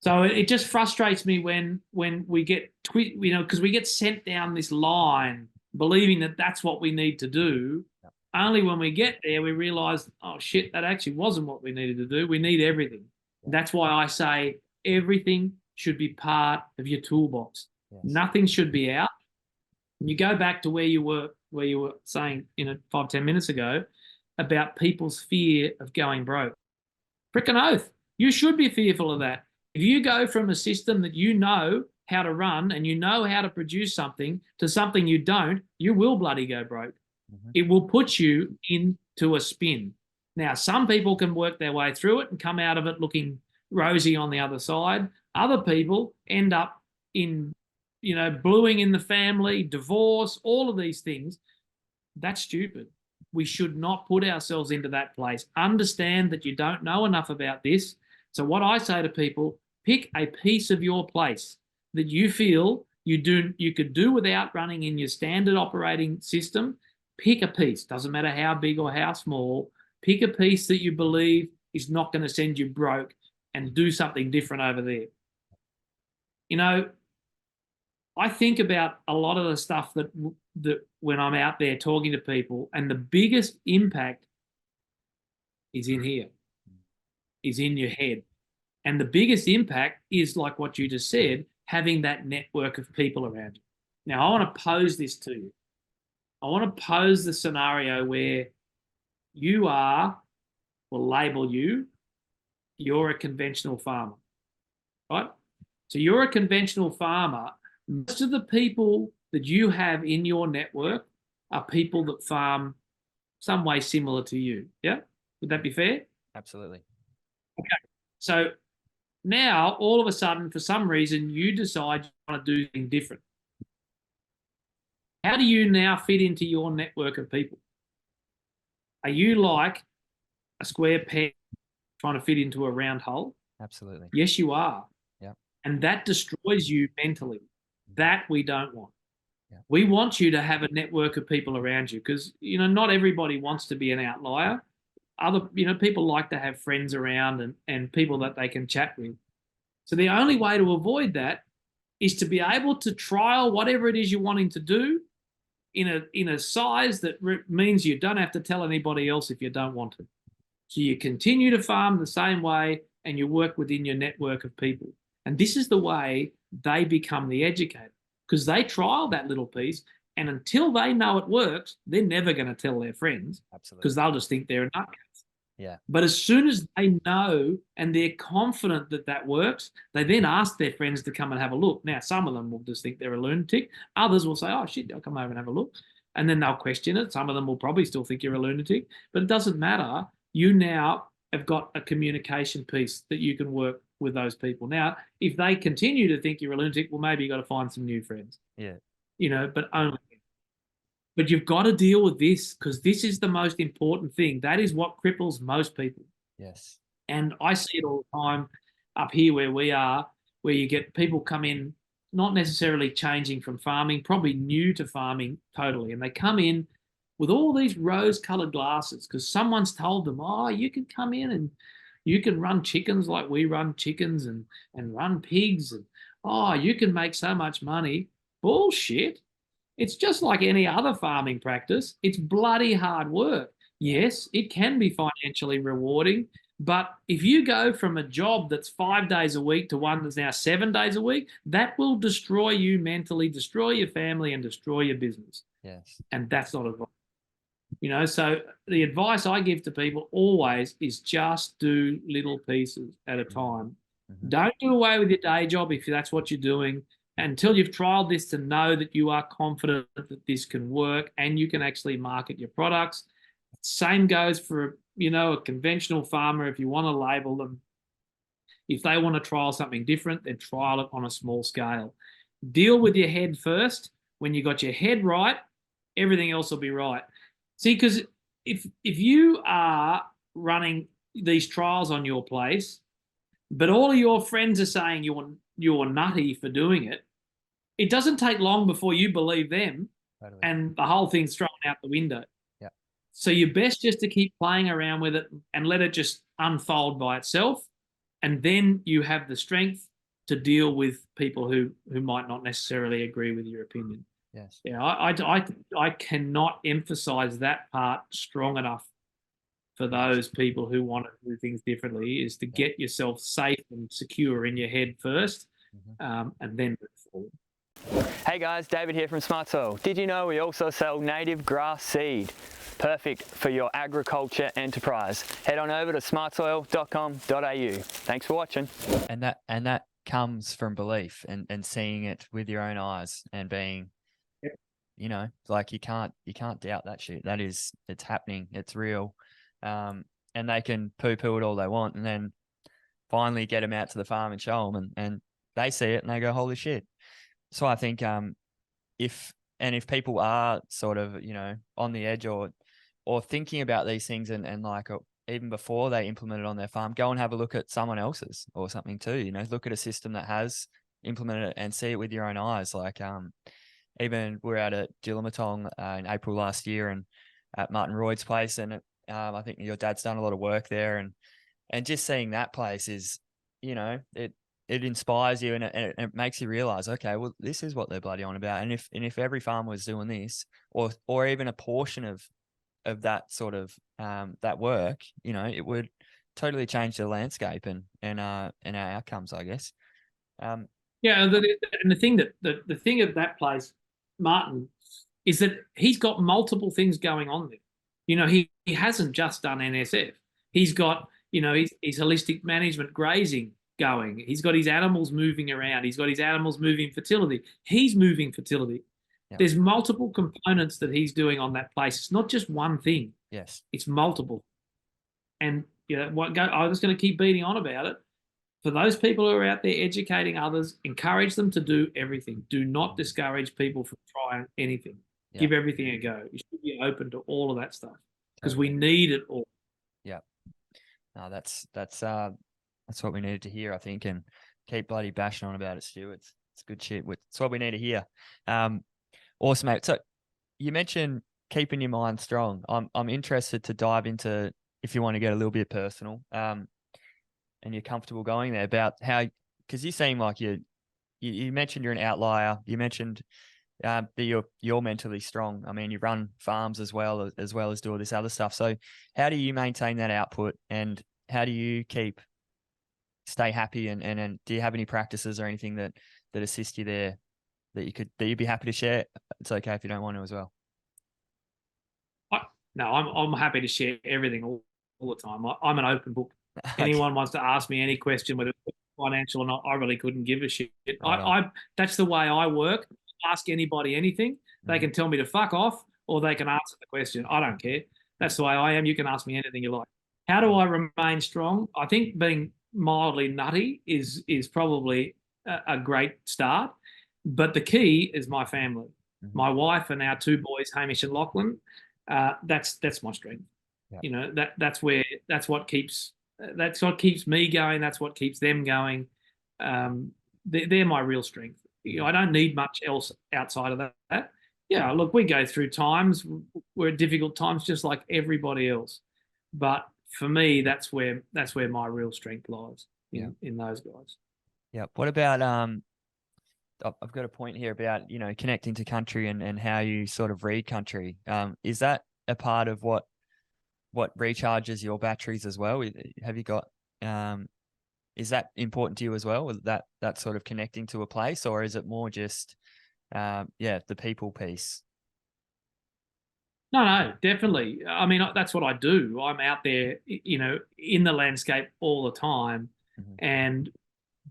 S2: So it just frustrates me when we get, because we get sent down this line believing that that's what we need to do. Only when we get there, we realize, oh, shit, that actually wasn't what we needed to do. We need everything. That's why I say everything should be part of your toolbox. Yes. Nothing should be out. And you go back to where you were saying, 5-10 minutes ago about people's fear of going broke. Frickin' oath. You should be fearful of that. If you go from a system that you know how to run and you know how to produce something to something you don't, you will bloody go broke. It will put you into a spin. Now, some people can work their way through it and come out of it looking rosy on the other side. Other people end up in, bluing in the family, divorce, all of these things. That's stupid. We should not put ourselves into that place. Understand that you don't know enough about this. So what I say to people, pick a piece of your place that you feel you could do without running in your standard operating system. Pick a piece. Doesn't matter how big or how small. Pick a piece that you believe is not going to send you broke and do something different over there. I think about a lot of the stuff that when I'm out there talking to people, and the biggest impact is in here, is in your head. And the biggest impact is, like what you just said, having that network of people around you. Now, I want to pose this to you. I want to pose the scenario where you are, we'll label you're a conventional farmer, right? So you're a conventional farmer. Most of the people that you have in your network are people that farm some way similar to you. Yeah? Would that be fair?
S1: Absolutely.
S2: Okay. So now, all of a sudden, for some reason, you decide you want to do something different. How do you now fit into your network of people? Are you like a square peg trying to fit into a round hole?
S1: Absolutely.
S2: Yes, you are.
S1: Yeah.
S2: And that destroys you mentally. That we don't want.
S1: Yeah.
S2: We want you to have a network of people around you because, not everybody wants to be an outlier. People like to have friends around and people that they can chat with. So the only way to avoid that is to be able to trial whatever it is you're wanting to do in a size that means you don't have to tell anybody else if you don't want to. So you continue to farm the same way and you work within your network of people. And this is the way they become the educator, because they trial that little piece, and until they know it works, they're never going to tell their friends. Absolutely. Because they'll just think they're a nutcase.
S1: Yeah.
S2: But as soon as they know and they're confident that that works, they then ask their friends to come and have a look. Now, some of them will just think they're a lunatic. Others will say, oh, shit, I'll come over and have a look. And then they'll question it. Some of them will probably still think you're a lunatic. But it doesn't matter. You now have got a communication piece that you can work with those people. Now, if they continue to think you're a lunatic, well, maybe you've got to find some new friends.
S1: Yeah.
S2: But you've got to deal with this because this is the most important thing. That is what cripples most people.
S1: Yes.
S2: And I see it all the time up here where we are, where you get people come in, not necessarily changing from farming, probably new to farming totally. And they come in with all these rose-colored glasses because someone's told them, oh, you can come in and you can run chickens like we run chickens and run pigs. And, oh, you can make so much money. Bullshit. It's just like any other farming practice. It's bloody hard work. Yes, it can be financially rewarding, but if you go from a job that's 5 days a week to one that's now 7 days a week, that will destroy you mentally, destroy your family, and destroy your business.
S1: Yes.
S2: And that's not advice. So the advice I give to people always is just do little pieces at a time. Mm-hmm. Don't do away with your day job if that's what you're doing until you've trialed this to know that you are confident that this can work and you can actually market your products. Same goes for, a conventional farmer. If you want to label them, if they want to trial something different, then trial it on a small scale. Deal with your head first. When you got your head right, everything else will be right. See, because if you are running these trials on your place, but all of your friends are saying you're nutty for doing it, it doesn't take long before you believe them,
S1: Totally.
S2: and the whole thing's thrown out the window.
S1: Yeah.
S2: So you're best just to keep playing around with it and let it just unfold by itself, and then you have the strength to deal with people who might not necessarily agree with your opinion.
S1: Yes.
S2: Yeah, I cannot emphasize that part strong enough for those people who want to do things differently, is to get yourself safe and secure in your head first, and then move forward.
S1: Hey guys, David here from Smart Soil. Did you know we also sell native grass seed? Perfect for your agriculture enterprise. Head on over to smartsoil.com.au. Thanks for watching. And that comes from belief and seeing it with your own eyes and being, you know, like you can't doubt that shit. It's happening. It's real. And they can poo-poo it all they want, and then finally get them out to the farm and show them, and they see it and they go, holy shit. So I think if people are sort of, you know, on the edge or thinking about these things and like even before they implement it on their farm, go and have a look at someone else's or something too. You know, look at a system that has implemented it and see it with your own eyes. Like even we're out at Gillamatong in April last year and at Martin Royd's place, and I think your dad's done a lot of work there, and just seeing that place is, you know, it inspires you and it makes you realize, okay, well, this is what they're bloody on about. And if every farmer was doing this, or even a portion of that sort of that work, you know, it would totally change the landscape and our outcomes, I guess.
S2: Yeah, and the thing the thing of that place, Martin, is that he's got multiple things going on there. You know, he hasn't just done NSF. He's got, you know, his holistic management grazing going. He's got his animals moving around. He's got his animals moving fertility. He's moving fertility. Yep. There's multiple components that he's doing on that place. It's not just one thing.
S1: Yes.
S2: It's multiple. And you know, I was going to keep beating on about it. For those people who are out there educating others, encourage them to do everything. Do not discourage people from trying anything. Yep. Give everything a go. You should be open to all of that stuff because we need it all.
S1: Yeah. No, that's what we needed to hear, I think, and keep bloody bashing on about it, Stu. It's good shit. It's what we need to hear. Awesome, mate. So you mentioned keeping your mind strong. I'm interested to dive into, if you want to get a little bit personal, and you're comfortable going there, about how, because you seem like you mentioned you're an outlier. You mentioned that you're mentally strong. I mean, you run farms as well as do all this other stuff. So how do you maintain that output, and how do you stay happy, and do you have any practices or anything that assist you there that you'd be happy to share? It's okay if you don't want to as well.
S2: No, I'm happy to share everything all the time. I'm an open book. Anyone wants to ask me any question, whether it's financial or not, I really couldn't give a shit. That's the way I work. Ask anybody anything. They can tell me to fuck off, or they can answer the question. I don't care. That's the way I am. You can ask me anything you like. How do I remain strong? I think being mildly nutty is probably a great start. But the key is my family. My wife and our two boys, Hamish and Lachlan. That's my strength. Yep. You know, that's what keeps me going. That's what keeps them going. They're my real strength. You know, I don't need much else outside of that. Yeah, look, we go through times. We're at difficult times, just like everybody else. But for me, that's where my real strength lies in those guys.
S1: Yeah. What about I've got a point here about, you know, connecting to country and how you sort of read country. Is that a part of what recharges your batteries as well? Have you got is that important to you as well? That sort of connecting to a place, or is it more just the people piece?
S2: No, definitely. I mean, that's what I do. I'm out there, you know, in the landscape all the time, and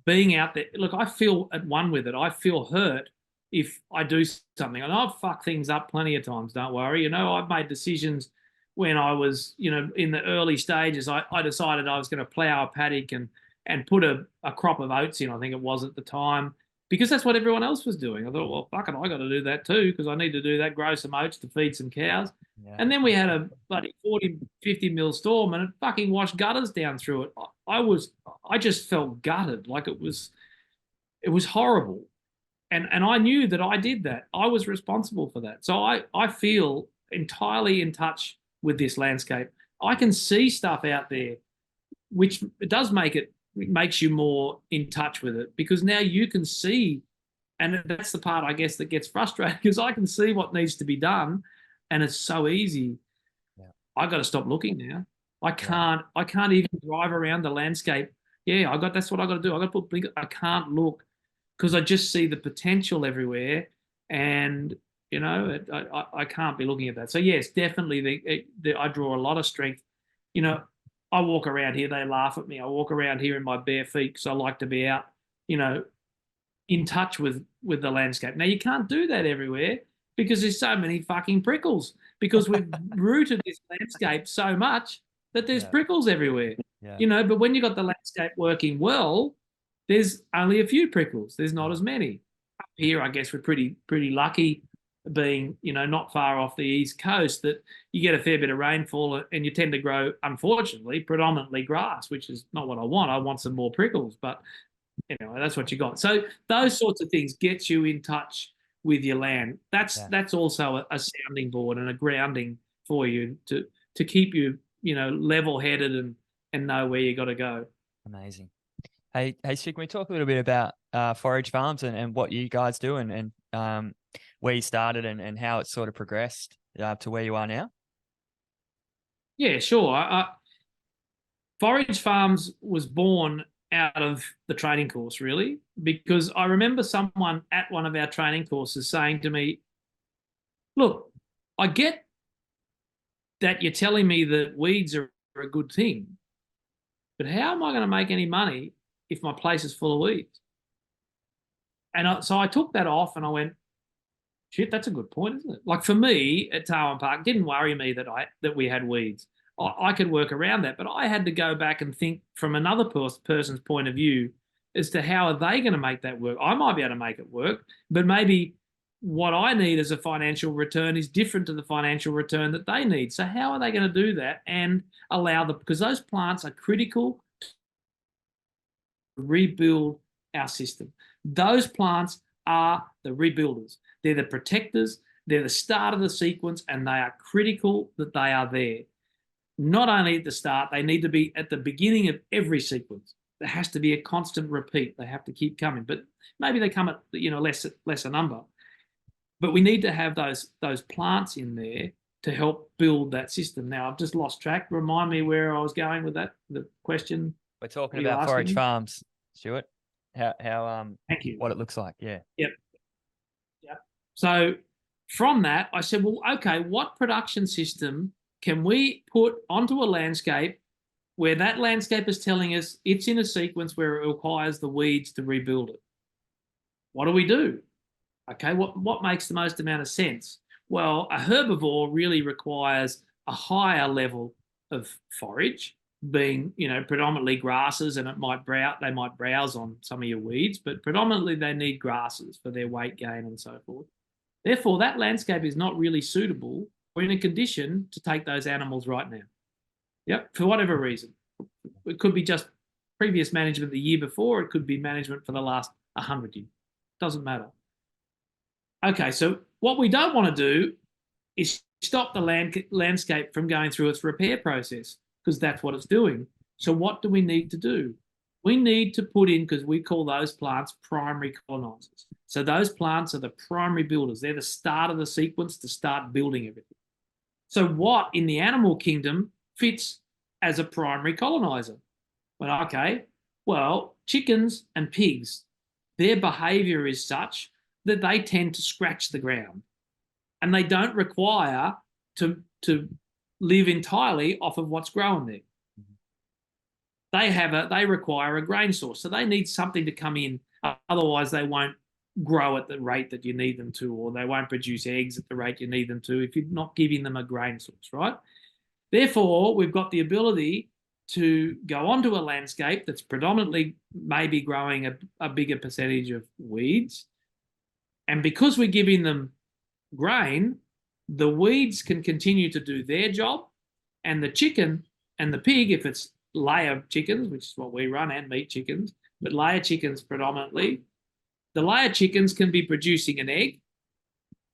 S2: being out there. Look, I feel at one with it. I feel hurt if I do something, and I've fucked things up plenty of times. Don't worry. You know, I've made decisions when I was, you know, in the early stages. I decided I was going to plough a paddock and put a crop of oats in. I think it was at the time, because that's what everyone else was doing. I thought, well, fuck it, I got to do that too because I need to do that, grow some oats to feed some cows.
S1: Yeah.
S2: And then we had a bloody 40, 50 mil storm and it fucking washed gutters down through it. I just felt gutted. Like it was horrible. And I knew that I did that. I was responsible for that. So I feel entirely in touch with this landscape. I can see stuff out there, which does it makes you more in touch with it because now you can see, and that's the part I guess that gets frustrating because I can see what needs to be done, and it's so easy.
S1: Yeah.
S2: I got to stop looking now. I can't even drive around the landscape. Yeah, that's what I got to do. I got to put blinker. I can't look because I just see the potential everywhere, and I can't be looking at that. So yes, definitely, I draw a lot of strength. I walk around here. They laugh at me. I walk around here in my bare feet because I like to be out, in touch with the landscape. Now you can't do that everywhere because there's so many fucking prickles because we've rooted this landscape so much that there's prickles everywhere.
S1: Yeah.
S2: But when you've got the landscape working well, there's only a few prickles. There's not as many. Up here, I guess we're pretty lucky being, not far off the east coast that you get a fair bit of rainfall and you tend to grow, unfortunately, predominantly grass, which is not what I want. I want some more prickles, but anyway, that's what you got. So those sorts of things get you in touch with your land. That's also a sounding board and a grounding for you to keep you, level-headed and know where you got to go.
S1: Amazing. Hey, Stu, can we talk a little bit about Forage Farms and what you guys do and where you started and how it's sort of progressed to where you are now?
S2: Yeah, sure. Forage Farms was born out of the training course, really, because I remember someone at one of our training courses saying to me, look, I get that you're telling me that weeds are a good thing, but how am I going to make any money if my place is full of weeds? And so I took that off and I went, shit, that's a good point, isn't it? Like for me at Tarwyn Park, didn't worry me that we had weeds. I could work around that, but I had to go back and think from another person's point of view as to how are they going to make that work. I might be able to make it work, but maybe what I need as a financial return is different to the financial return that they need. So how are they going to do that and allow because those plants are critical to rebuild our system. Those plants are the rebuilders. They're the protectors. They're the start of the sequence, and they are critical that they are there. Not only at the start, they need to be at the beginning of every sequence. There has to be a constant repeat. They have to keep coming, but maybe they come at lesser number. But we need to have those plants in there to help build that system. Now I've just lost track. Remind me where I was going with that. The question.
S1: We're talking about Forage Farms, Stuart. How
S2: Thank you.
S1: What it looks like. Yeah.
S2: Yep. So from that, I said, well, okay, what production system can we put onto a landscape where that landscape is telling us it's in a sequence where it requires the weeds to rebuild it? What do we do? Okay, what makes the most amount of sense? Well, a herbivore really requires a higher level of forage, being predominantly grasses, and they might browse on some of your weeds, but predominantly they need grasses for their weight gain and so forth. Therefore, that landscape is not really suitable or in a condition to take those animals right now. Yep, for whatever reason. It could be just previous management the year before. It could be management for the last 100 years. Doesn't matter. Okay, so what we don't want to do is stop the landscape from going through its repair process because that's what it's doing. So what do we need to do? We need to put in, because we call those plants primary colonizers. So those plants are the primary builders. They're the start of the sequence to start building everything. So what in the animal kingdom fits as a primary colonizer? Well, okay, well, chickens and pigs, their behavior is such that they tend to scratch the ground and they don't require to live entirely off of what's growing there. They require a grain source, so they need something to come in. Otherwise, they won't grow at the rate that you need them to, or they won't produce eggs at the rate you need them to if you're not giving them a grain source, right? Therefore, we've got the ability to go onto a landscape that's predominantly maybe growing a bigger percentage of weeds. And because we're giving them grain, the weeds can continue to do their job, and the chicken and the pig, if it's layer chickens, which is what we run, and meat chickens, but layer chickens predominantly, the layer chickens can be producing an egg,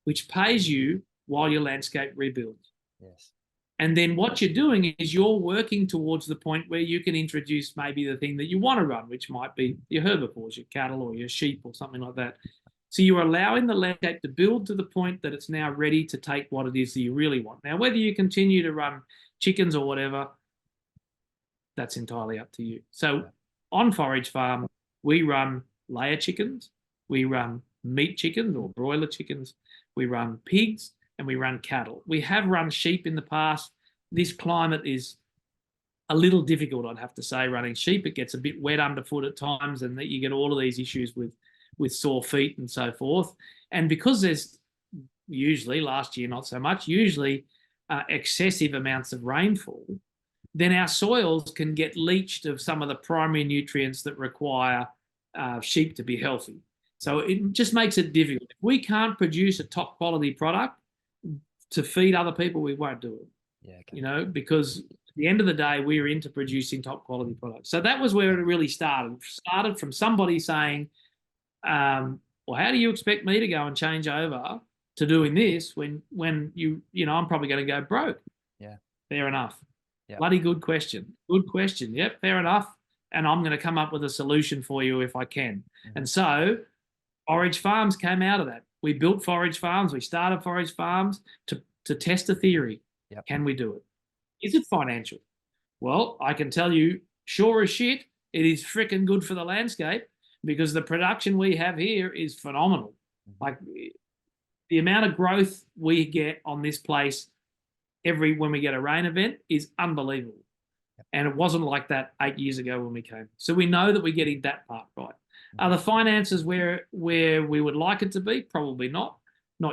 S2: which pays you while your landscape rebuilds.
S1: Yes.
S2: And then what you're doing is you're working towards the point where you can introduce maybe the thing that you want to run, which might be your herbivores, your cattle or your sheep or something like that. So you're allowing the landscape to build to the point that it's now ready to take what it is that you really want. Now, whether you continue to run chickens or whatever, that's entirely up to you. So on Forage Farm, we run layer chickens, we run meat chickens or broiler chickens, we run pigs, and we run cattle. We have run sheep in the past. This climate is a little difficult, I'd have to say, running sheep. It gets a bit wet underfoot at times, and that you get all of these issues with sore feet and so forth. And because there's usually, last year not so much, usually excessive amounts of rainfall, then our soils can get leached of some of the primary nutrients that require sheep to be healthy. So it just makes it difficult. If we can't produce a top quality product to feed other people, we won't do it.
S1: Yeah, okay.
S2: You know, because at the end of the day, we're into producing top quality products. So that was where it really started. It started from somebody saying, well, how do you expect me to go and change over to doing this when you know, I'm probably going to go broke?
S1: Yeah.
S2: Fair enough.
S1: Yep.
S2: Bloody good question. Good question. Yep, fair enough. And I'm going to come up with a solution for you if I can. Mm-hmm. And so Forage Farms came out of that. We built Forage Farms. We started Forage Farms to test a theory.
S1: Yep.
S2: Can we do it? Is it financial? Well, I can tell you, sure as shit, it is freaking good for the landscape because the production we have here is phenomenal. Mm-hmm. Like the amount of growth we get on this place when we get a rain event is unbelievable. Yep. And it wasn't like that 8 years ago when we came. So we know that we're getting that part right. Mm-hmm. Are the finances where we would like it to be? Probably not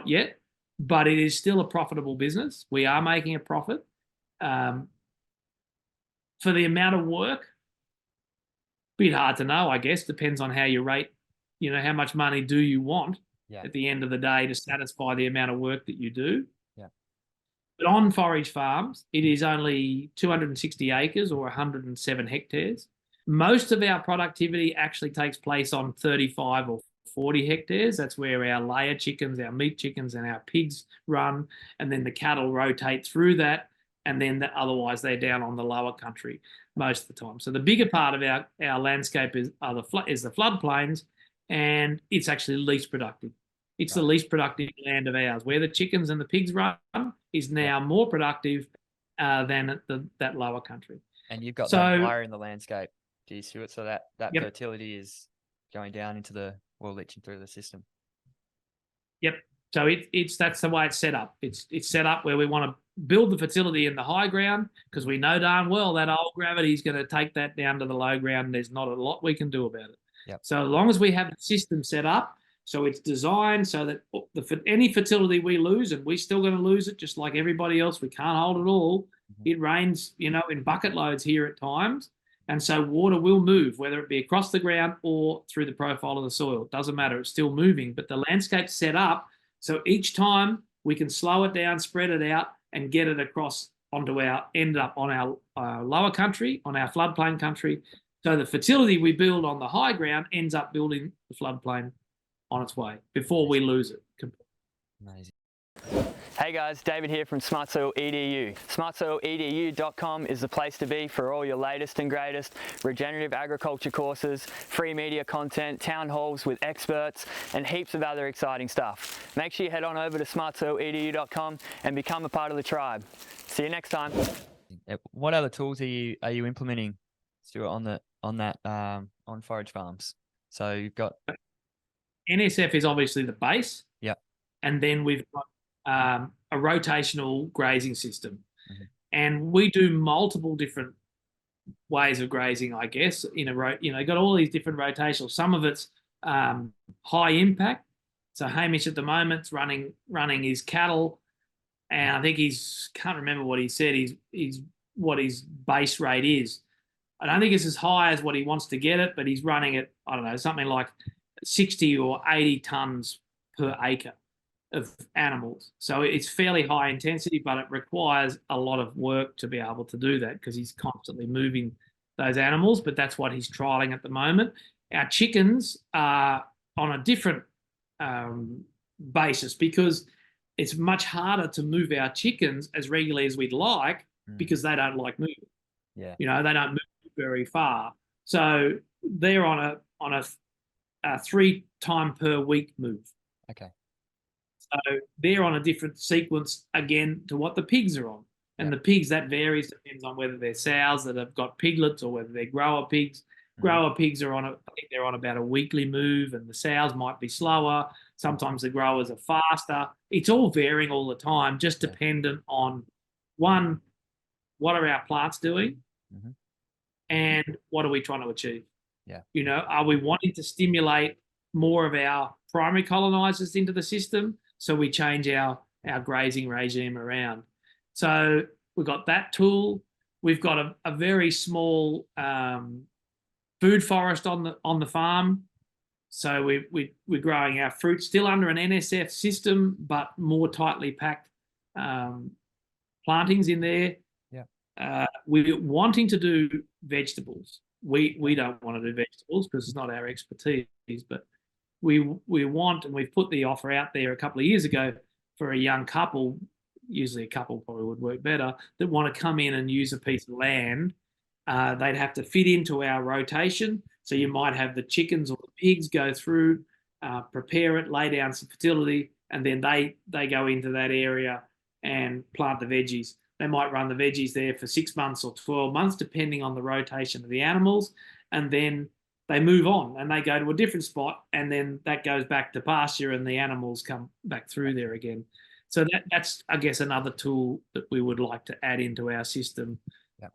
S2: yet, but it is still a profitable business. We are making a profit. For the amount of work, bit hard to know, I guess. Depends on how you rate, you know, how much money do you want at the end of the day to satisfy the amount of work that you do.
S1: Yeah.
S2: But on Forage Farms, it is only 260 acres or 107 hectares. Most of our productivity actually takes place on 35 or 40 hectares. That's where our layer chickens, our meat chickens, and our pigs run, and then the cattle rotate through that, and then otherwise they're down on the lower country most of the time. So the bigger part of our landscape is the floodplains, and it's actually least productive. It's right. The least productive land of ours. Where the chickens and the pigs run is now more productive than that lower country.
S1: And you've got that fire in the landscape, do you, Stuart? So that yep. fertility is going down into leaching through the system.
S2: Yep. So that's the way it's set up. It's set up where we want to build the fertility in the high ground because we know darn well that old gravity is going to take that down to the low ground, and there's not a lot we can do about it.
S1: Yep.
S2: So as long as we have the system set up, so it's designed so that any fertility we lose, and we're still going to lose it just like everybody else, we can't hold it all. Mm-hmm. It rains, you know, in bucket loads here at times. And so water will move, whether it be across the ground or through the profile of the soil. It doesn't matter. It's still moving. But the landscape's set up so each time we can slow it down, spread it out, and get it across end up on our lower country, on our floodplain country. So the fertility we build on the high ground ends up building the floodplain on its way before we lose it.
S1: Amazing. Hey guys, David here from Smart Soil EDU. SmartSoilEDU.com is the place to be for all your latest and greatest regenerative agriculture courses, free media content, town halls with experts, and heaps of other exciting stuff. Make sure you head on over to SmartSoilEDU.com and become a part of the tribe. See you next time. What other tools are you implementing, Stuart, on Forage Farms? So you've got
S2: NSF is obviously the base.
S1: Yeah.
S2: And then we've got a rotational grazing system.
S1: Mm-hmm.
S2: And we do multiple different ways of grazing, I guess, got all these different rotational. Some of it's high impact. So Hamish at the moment's running his cattle, and I think can't remember what he said, what his base rate is. I don't think it's as high as what he wants to get it, but he's running it, I don't know, something like 60 or 80 tons per acre of animals. So it's fairly high intensity, but it requires a lot of work to be able to do that because he's constantly moving those animals. But that's what he's trialing at the moment. Our chickens are on a different basis because it's much harder to move our chickens as regularly as we'd like because they don't like moving.
S1: Yeah.
S2: They don't move very far. So they're on a 3 time per week move.
S1: Okay.
S2: So they're on a different sequence again to what the pigs are on. And the pigs, that varies, depends on whether they're sows that have got piglets or whether they're grower pigs. Grower pigs are I think they're on about a weekly move, and the sows might be slower. Sometimes the growers are faster. It's all varying all the time, just dependent on, one, what are our plants doing? And what are we trying to achieve?
S1: Yeah.
S2: Are we wanting to stimulate more of our primary colonizers into the system? So we change our grazing regime around. So we've got that tool. We've got a very small food forest on the farm. So we're growing our fruit still under an NSF system, but more tightly packed plantings in there. We're wanting to do vegetables. We don't want to do vegetables because it's not our expertise, but we want, and we've put the offer out there a couple of years ago for a young couple, usually a couple probably would work better, that want to come in and use a piece of land. They'd have to fit into our rotation. So you might have the chickens or the pigs go through, prepare it, lay down some fertility, and then they go into that area and plant the veggies. They might run the veggies there for 6 months or 12 months, depending on the rotation of the animals. And then they move on and they go to a different spot. And then that goes back to pasture and the animals come back through there again. So that's, I guess, another tool that we would like to add into our system.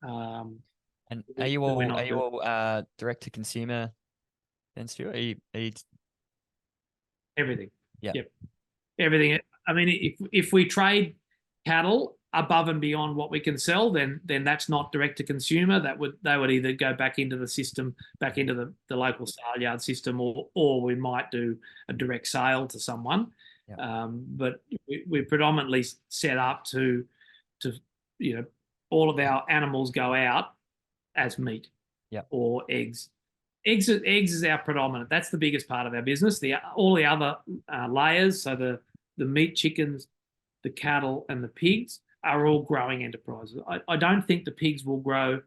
S1: And are you all direct to consumer then, Stuart?
S2: Everything.
S1: Yeah.
S2: Yep. Everything. I mean, if we trade cattle above and beyond what we can sell, then that's not direct to consumer. They would either go back into the system, back into the local sale yard system, or we might do a direct sale to someone. But we're predominantly set up to all of our animals go out as meat or eggs. Eggs is our predominant. That's the biggest part of our business. All the other layers, so the meat, chickens, the cattle, and the pigs are all growing enterprises. I don't think the pigs will grow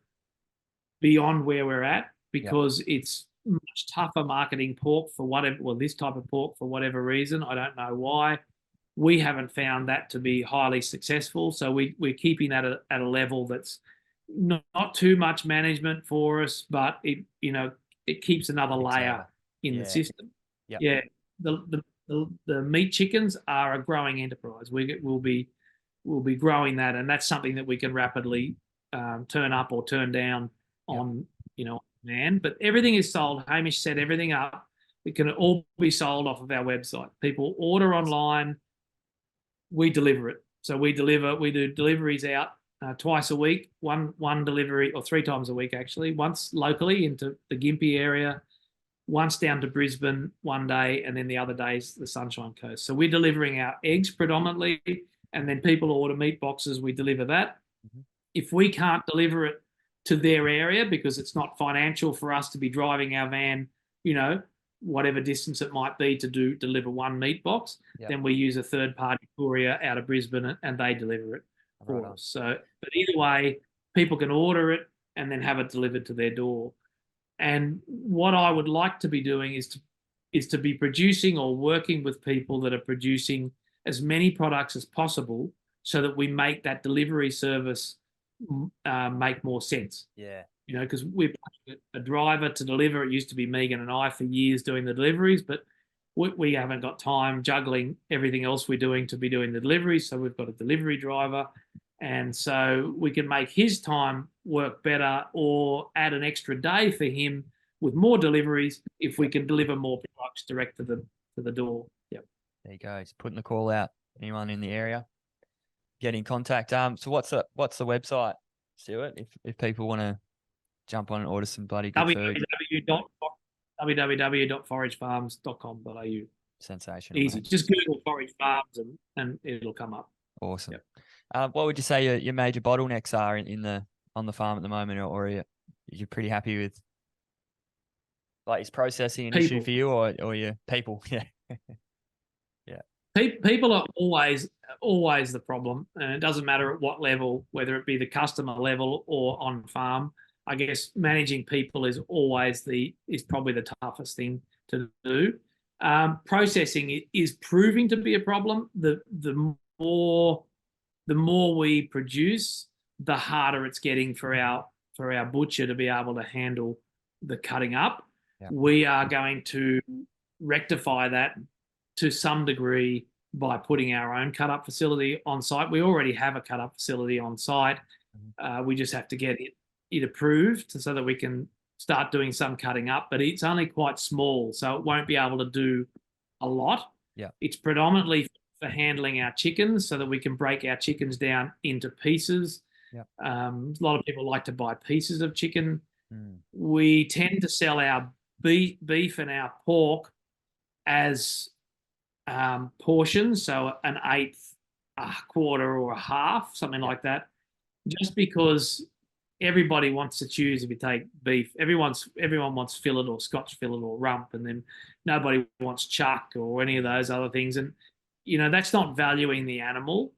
S2: beyond where we're at because it's much tougher marketing pork for whatever, well, this type of pork for whatever reason. I don't know why. We haven't found that to be highly successful. So we're keeping that at a level that's not too much management for us, but it keeps another layer in the system. Yeah. The meat chickens are a growing enterprise. We'll be growing that, and that's something that we can rapidly turn up or turn down on demand. But everything is sold. Hamish set everything up. It can all be sold off of our website. People order online. We deliver it. So we do deliveries out twice a week, one delivery, or 3 times a week actually, once locally into the Gympie area, once down to Brisbane one day, and then the other days the Sunshine Coast. So we're delivering our eggs predominantly, and then people order meat boxes, we deliver that. If we can't deliver it to their area because it's not financial for us to be driving our van, whatever distance it might be to deliver one meat box, then we use a third-party courier out of Brisbane and they deliver it for us. So, but either way, people can order it and then have it delivered to their door. And what I would like to be doing is to be producing or working with people that are producing as many products as possible so that we make that delivery service make more sense. Because we're a driver to deliver. It used to be Megan and I for years doing the deliveries, but we haven't got time juggling everything else we're doing to be doing the deliveries. So we've got a delivery driver. And so we can make his time work better or add an extra day for him with more deliveries if we can deliver more products direct to the door.
S1: There you go. He's putting the call out. Anyone in the area, get in contact. So what's the website, Stuart, if people want to jump on and order some bloody good food.
S2: www.foragefarms.com.au.
S1: Sensational.
S2: Easy.
S1: Mate.
S2: Just Google Forage Farms and it'll come up.
S1: Awesome.
S2: Yep.
S1: What would you say your major bottlenecks are on the farm at the moment, or are you pretty happy with? Like, is processing an issue for you, or your people? Yeah. Yeah.
S2: People are always the problem, and it doesn't matter at what level, whether it be the customer level or on farm. I guess managing people is probably the toughest thing to do. Processing is proving to be a problem. The more we produce, the harder it's getting for our butcher to be able to handle the cutting up.
S1: Yeah.
S2: We are going to rectify that to some degree by putting our own cut-up facility on site. We already have a cut-up facility on site. We just have to get it approved so that we can start doing some cutting up, but it's only quite small, so it won't be able to do a lot.
S1: Yeah.
S2: It's predominantly for handling our chickens so that we can break our chickens down into pieces.
S1: Yeah.
S2: A lot of people like to buy pieces of chicken.
S1: Mm.
S2: We tend to sell our beef and our pork as portions, so an eighth, a quarter, or a half, something like that, just because everybody wants to choose. If you take beef, everyone wants fillet or Scotch fillet or rump, and then nobody wants chuck or any of those other things. And that's not valuing the animal.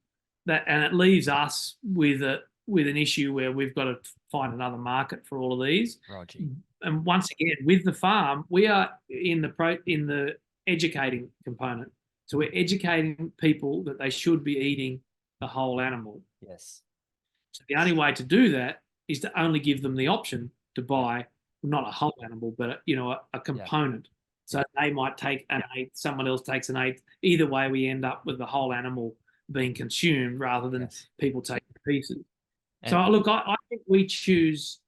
S2: And it leaves us with an issue where we've got to find another market for all of these.
S1: Roger.
S2: And once again, with the farm, we are in the educating component. So we're educating people that they should be eating the whole animal.
S1: Yes.
S2: So the only way to do that is to only give them the option to buy not a whole animal, but a component. Yeah. So they might take an eighth, someone else takes an eighth. Either way, we end up with the whole animal being consumed rather than people taking pieces. And so look, I think we choose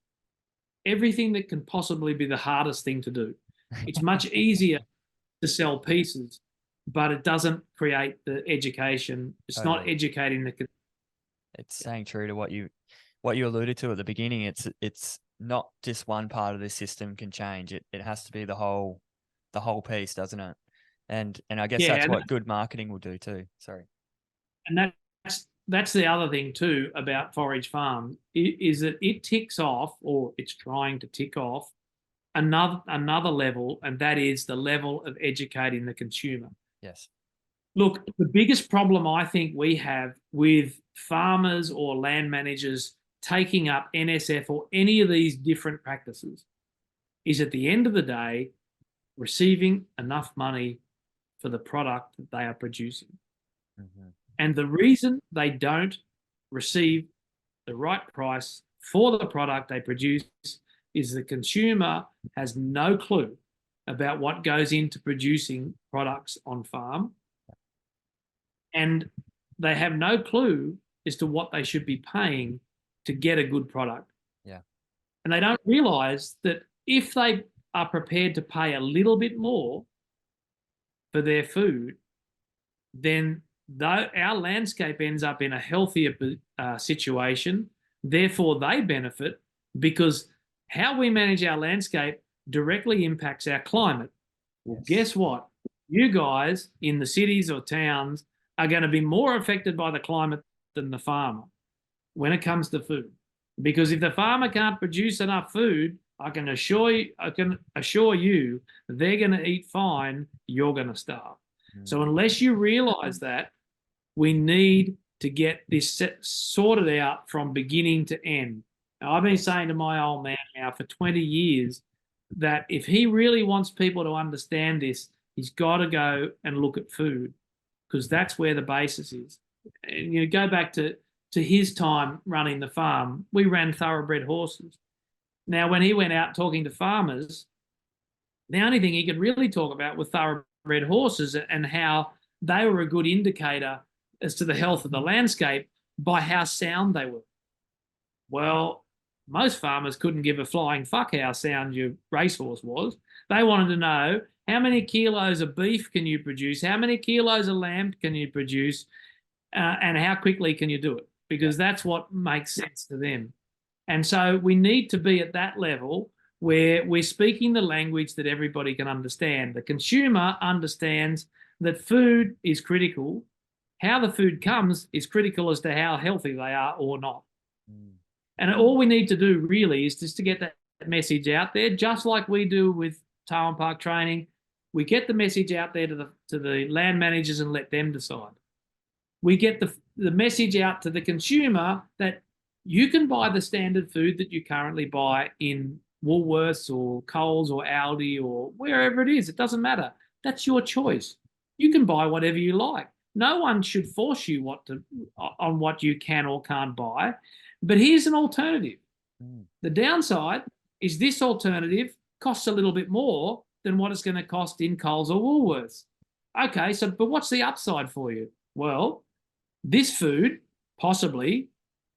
S2: everything that can possibly be the hardest thing to do. It's much easier to sell pieces, but it doesn't create the education. It's not educating the.
S1: It's staying true to what you alluded to at the beginning. It's not just one part of the system can change. It has to be the whole piece, doesn't it? And I guess that's what good marketing will do too. Sorry. And
S2: that's the other thing too about Forage Farm is that it ticks off, or it's trying to tick off, another level, and that is the level of educating the consumer.
S1: Yes.
S2: Look, the biggest problem I think we have with farmers or land managers taking up NSF or any of these different practices is, at the end of the day, receiving enough money for the product that they are producing. Mm-hmm. And the reason they don't receive the right price for the product they produce is the consumer has no clue about what goes into producing products on farm. And they have no clue as to what they should be paying to get a good product.
S1: Yeah.
S2: And they don't realize that if they are prepared to pay a little bit more for their food, then our landscape ends up in a healthier situation. Therefore, they benefit, because how we manage our landscape directly impacts our climate. Well, guess what? You guys in the cities or towns are going to be more affected by the climate than the farmer when it comes to food. Because if the farmer can't produce enough food, I can assure you they're going to eat fine, you're going to starve. Mm. So unless you realize that, we need to get this sorted out from beginning to end. Now, I've been saying to my old man now for 20 years that if he really wants people to understand this, he's got to go and look at food, because that's where the basis is. And go back to his time running the farm, we ran thoroughbred horses. Now, when he went out talking to farmers, the only thing he could really talk about was thoroughbred horses and how they were a good indicator as to the health of the landscape by how sound they were. Well, most farmers couldn't give a flying fuck how sound your racehorse was. They wanted to know, how many kilos of beef can you produce? How many kilos of lamb can you produce? And how quickly can you do it? Because that's what makes sense to them. And so we need to be at that level where we're speaking the language that everybody can understand. The consumer understands that food is critical. How the food comes is critical as to how healthy they are or not.
S1: Mm.
S2: And all we need to do really is just to get that message out there, just like we do with Tarwyn Park Training. We get the message out there to the land managers and let them decide. We get the message out to the consumer that you can buy the standard food that you currently buy in Woolworths or Coles or Aldi or wherever it is. It doesn't matter. That's your choice. You can buy whatever you like. No one should force you on what you can or can't buy. But here's an alternative. The downside is this alternative costs a little bit more than what it's going to cost in Coles or Woolworths. Okay, but what's the upside for you? Well, this food possibly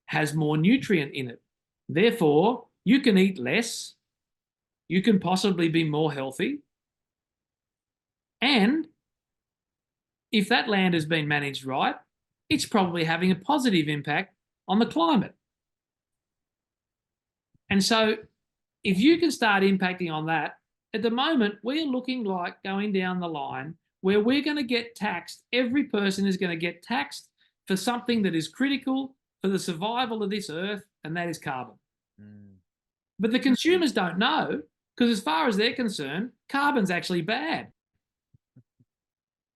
S2: has more nutrient in it. Therefore, you can eat less. You can possibly be more healthy. And if that land has been managed right, it's probably having a positive impact on the climate. And so if you can start impacting on that, at the moment, we're looking like going down the line where we're going to get taxed. Every person is going to get taxed for something that is critical for the survival of this earth, and that is carbon. But the consumers don't know, because as far as they're concerned, carbon's actually bad.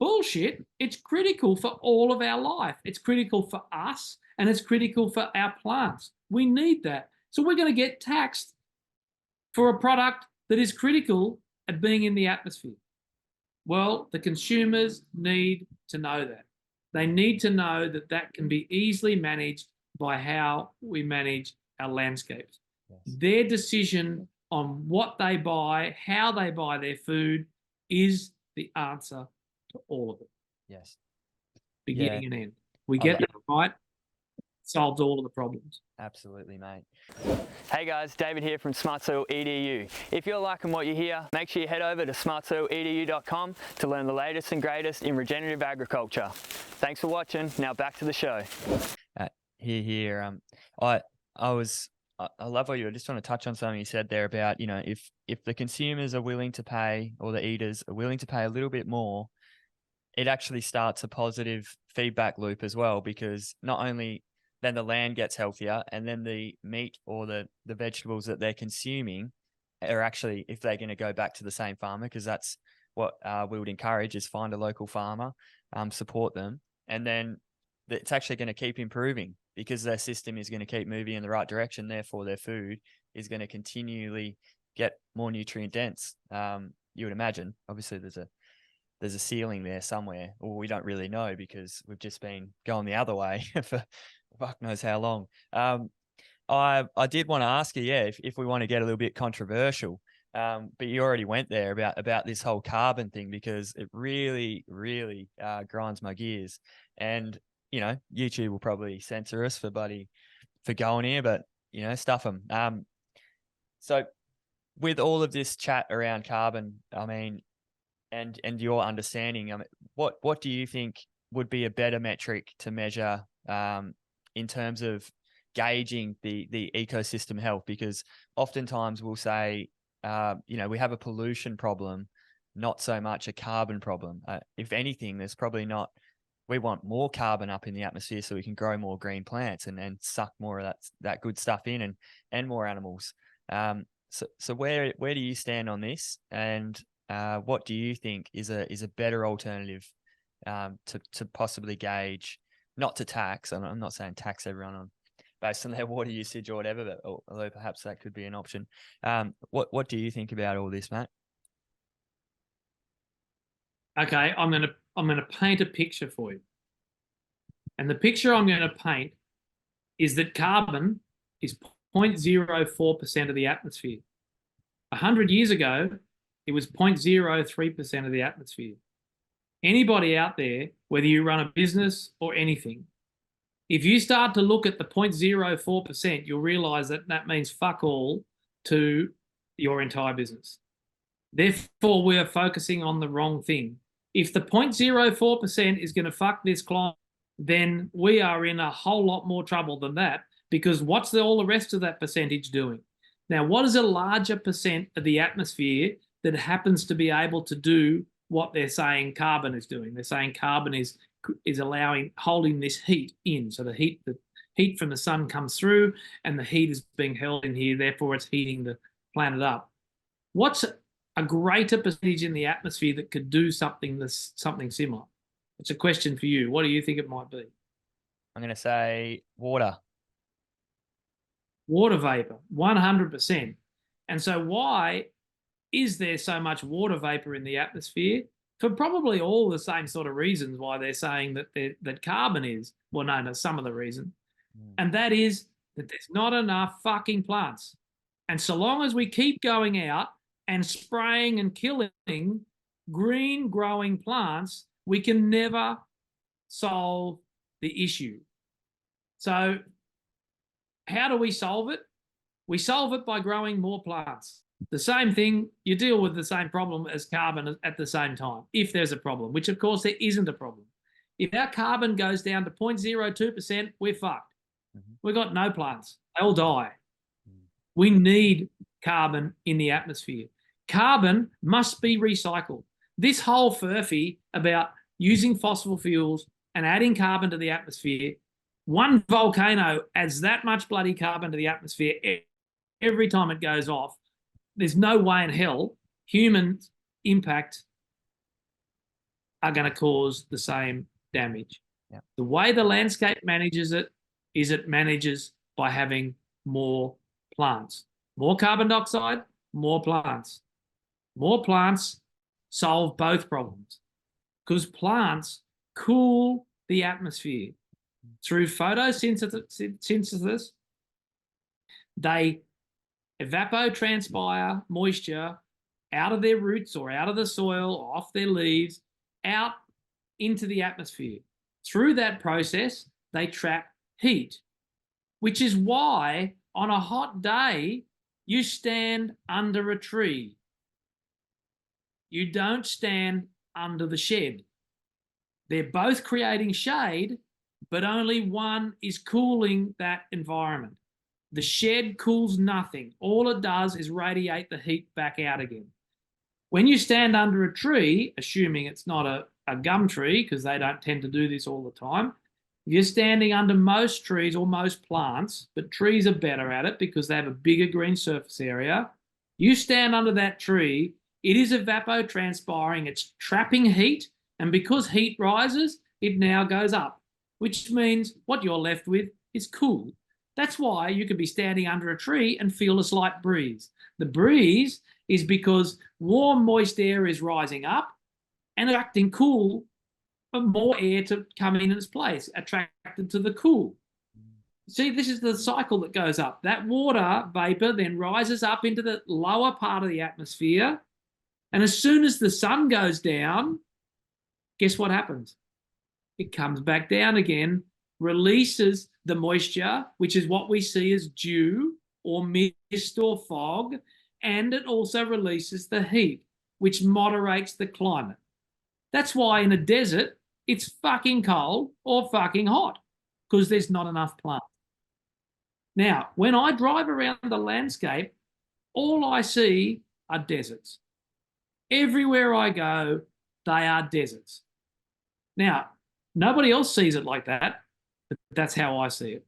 S2: Bullshit. It's critical for all of our life. It's critical for us, and it's critical for our plants. We need that. So we're going to get taxed for a product that is critical at being in the atmosphere. Well, the consumers need to know that. They need to know that that can be easily managed by how we manage our landscapes. Yes. Their decision on what they buy, how they buy their food is the answer to all of it.
S1: Yes.
S2: Beginning and end. We get that right, solves all of the problems.
S1: Absolutely, mate. Hey guys, David here from Smart Soil EDU. If you're liking what you hear, make sure you head over to smartsoiledu.com to learn the latest and greatest in regenerative agriculture. Thanks for watching. Now back to the show. Here. I love what you were just trying to touch on something you said there about, you know, if the consumers are willing to pay, or the eaters are willing to pay a little bit more, it actually starts a positive feedback loop as well, because not only then the land gets healthier, and then the meat or the vegetables that they're consuming are actually, if they're going to go back to the same farmer, because that's what we would encourage, is find a local farmer, support them, and then it's actually going to keep improving, because their system is going to keep moving in the right direction. Therefore, their food is going to continually get more nutrient dense. You would imagine, obviously, there's a ceiling there somewhere, or we don't really know, because we've just been going the other way for fuck knows how long. I did want to ask you, if we want to get a little bit controversial, but you already went there about this whole carbon thing, because it really, really grinds my gears. And, you know, YouTube will probably censor us for going here, but, you know, stuff them. So with all of this chat around carbon, I mean, and your understanding, I mean, what do you think would be a better metric to measure in terms of gauging the ecosystem health? Because oftentimes we'll say, you know, we have a pollution problem, not so much a carbon problem. If anything, there's probably not. We want more carbon up in the atmosphere so we can grow more green plants and suck more of that good stuff in, and more animals. So where do you stand on this? And what do you think is a better alternative to possibly gauge, not to tax? I'm not saying tax everyone on based on their water usage or whatever, but although perhaps that could be an option. What do you think about all this, Matt?
S2: Okay, I'm gonna paint a picture for you, and the picture I'm going to paint is that carbon is 0.04% of the atmosphere. 100 years ago, it was 0.03% of the atmosphere. Anybody out there, whether you run a business or anything, if you start to look at the 0.04%, you'll realize that means fuck all to your entire business. Therefore, we are focusing on the wrong thing. If the 0.04% is going to fuck this climate, then we are in a whole lot more trouble than that, because what's all the rest of that percentage doing? Now, what is a larger percent of the atmosphere that happens to be able to do what they're saying carbon is doing? They're saying carbon is holding this heat in. So the heat from the sun comes through and the heat is being held in here, therefore it's heating the planet up. What's a greater percentage in the atmosphere that could do something similar? It's a question for you. What do you think it might be?
S1: I'm going to say water.
S2: Water vapor, 100%. And so why is there so much water vapor in the atmosphere? For probably all the same sort of reasons why they're saying that carbon is. Well, no, some of the reason. And that is that there's not enough fucking plants. And so long as we keep going out and spraying and killing green growing plants, we can never solve the issue. So how do we solve it? We solve it by growing more plants. The same thing, you deal with the same problem as carbon at the same time, if there's a problem, which of course there isn't a problem. If our carbon goes down to 0.02%, we're fucked. We've got no plants. They'll die. We need carbon in the atmosphere. Carbon must be recycled. This whole furphy about using fossil fuels and adding carbon to the atmosphere, one volcano adds that much bloody carbon to the atmosphere every time it goes off. There's no way in hell human impact are going to cause the same damage.
S1: Yeah.
S2: The way the landscape manages it is it manages by having more plants. More carbon dioxide, more plants. More plants solve both problems because plants cool the atmosphere. Through photosynthesis, they evapotranspire moisture out of their roots or out of the soil, or off their leaves, out into the atmosphere. Through that process, they trap heat, which is why on a hot day, you stand under a tree. You don't stand under the shed. They're both creating shade, but only one is cooling that environment. The shed cools nothing. All it does is radiate the heat back out again. When you stand under a tree, assuming it's not a gum tree, because they don't tend to do this all the time, if you're standing under most trees or most plants, but trees are better at it because they have a bigger green surface area, you stand under that tree, it is evapotranspiring, it's trapping heat, and because heat rises, it now goes up, which means what you're left with is cool. That's why you could be standing under a tree and feel a slight breeze. The breeze is because warm, moist air is rising up and attracting cool, but more air to come in its place, attracted to the cool. See, this is the cycle that goes up. That water vapor then rises up into the lower part of the atmosphere, and as soon as the sun goes down, guess what happens? It comes back down again, releases the moisture, which is what we see as dew or mist or fog, and it also releases the heat, which moderates the climate. That's why in a desert, it's fucking cold or fucking hot, because there's not enough plants. Now, when I drive around the landscape, all I see are deserts. Everywhere I go, they are deserts. Now, nobody else sees it like that, but that's how I see it.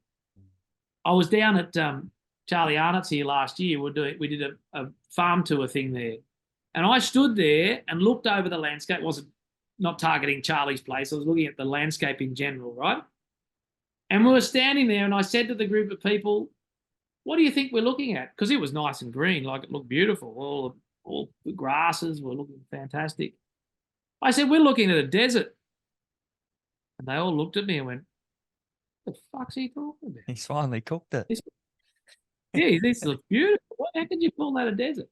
S2: I was down at Charlie Arnott's here last year. We did a farm tour thing there. And I stood there and looked over the landscape. Wasn't not targeting Charlie's place. I was looking at the landscape in general, right? And we were standing there and I said to the group of people, what do you think we're looking at? Because it was nice and green, like it looked beautiful. All the grasses were looking fantastic. I said, we're looking at a desert. And they all looked at me and went, what the fuck's he talking about?
S1: He's finally cooked it.
S2: This looks beautiful. How could you call that a desert?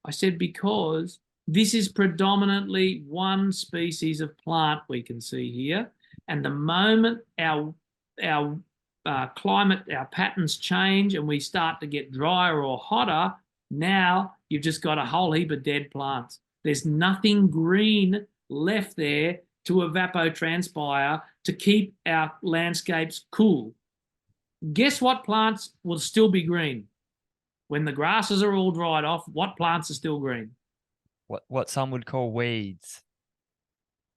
S2: I said, because this is predominantly one species of plant we can see here. And the moment our climate, our patterns change and we start to get drier or hotter, now you've just got a whole heap of dead plants. There's nothing green left there to evapotranspire to keep our landscapes cool. Guess what plants will still be green? When the grasses are all dried off, what plants are still green?
S1: What some would call weeds.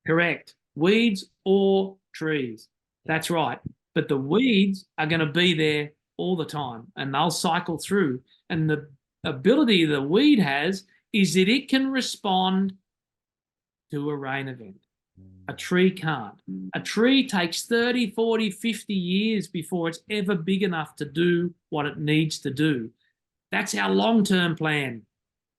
S2: Correct. Weeds or trees.
S1: Yeah.
S2: That's right. But the weeds are going to be there all the time and they'll cycle through. And the ability the weed has is that it can respond to a rain event. A tree can't. A tree takes 30, 40, 50 years before it's ever big enough to do what it needs to do. That's our long-term plan.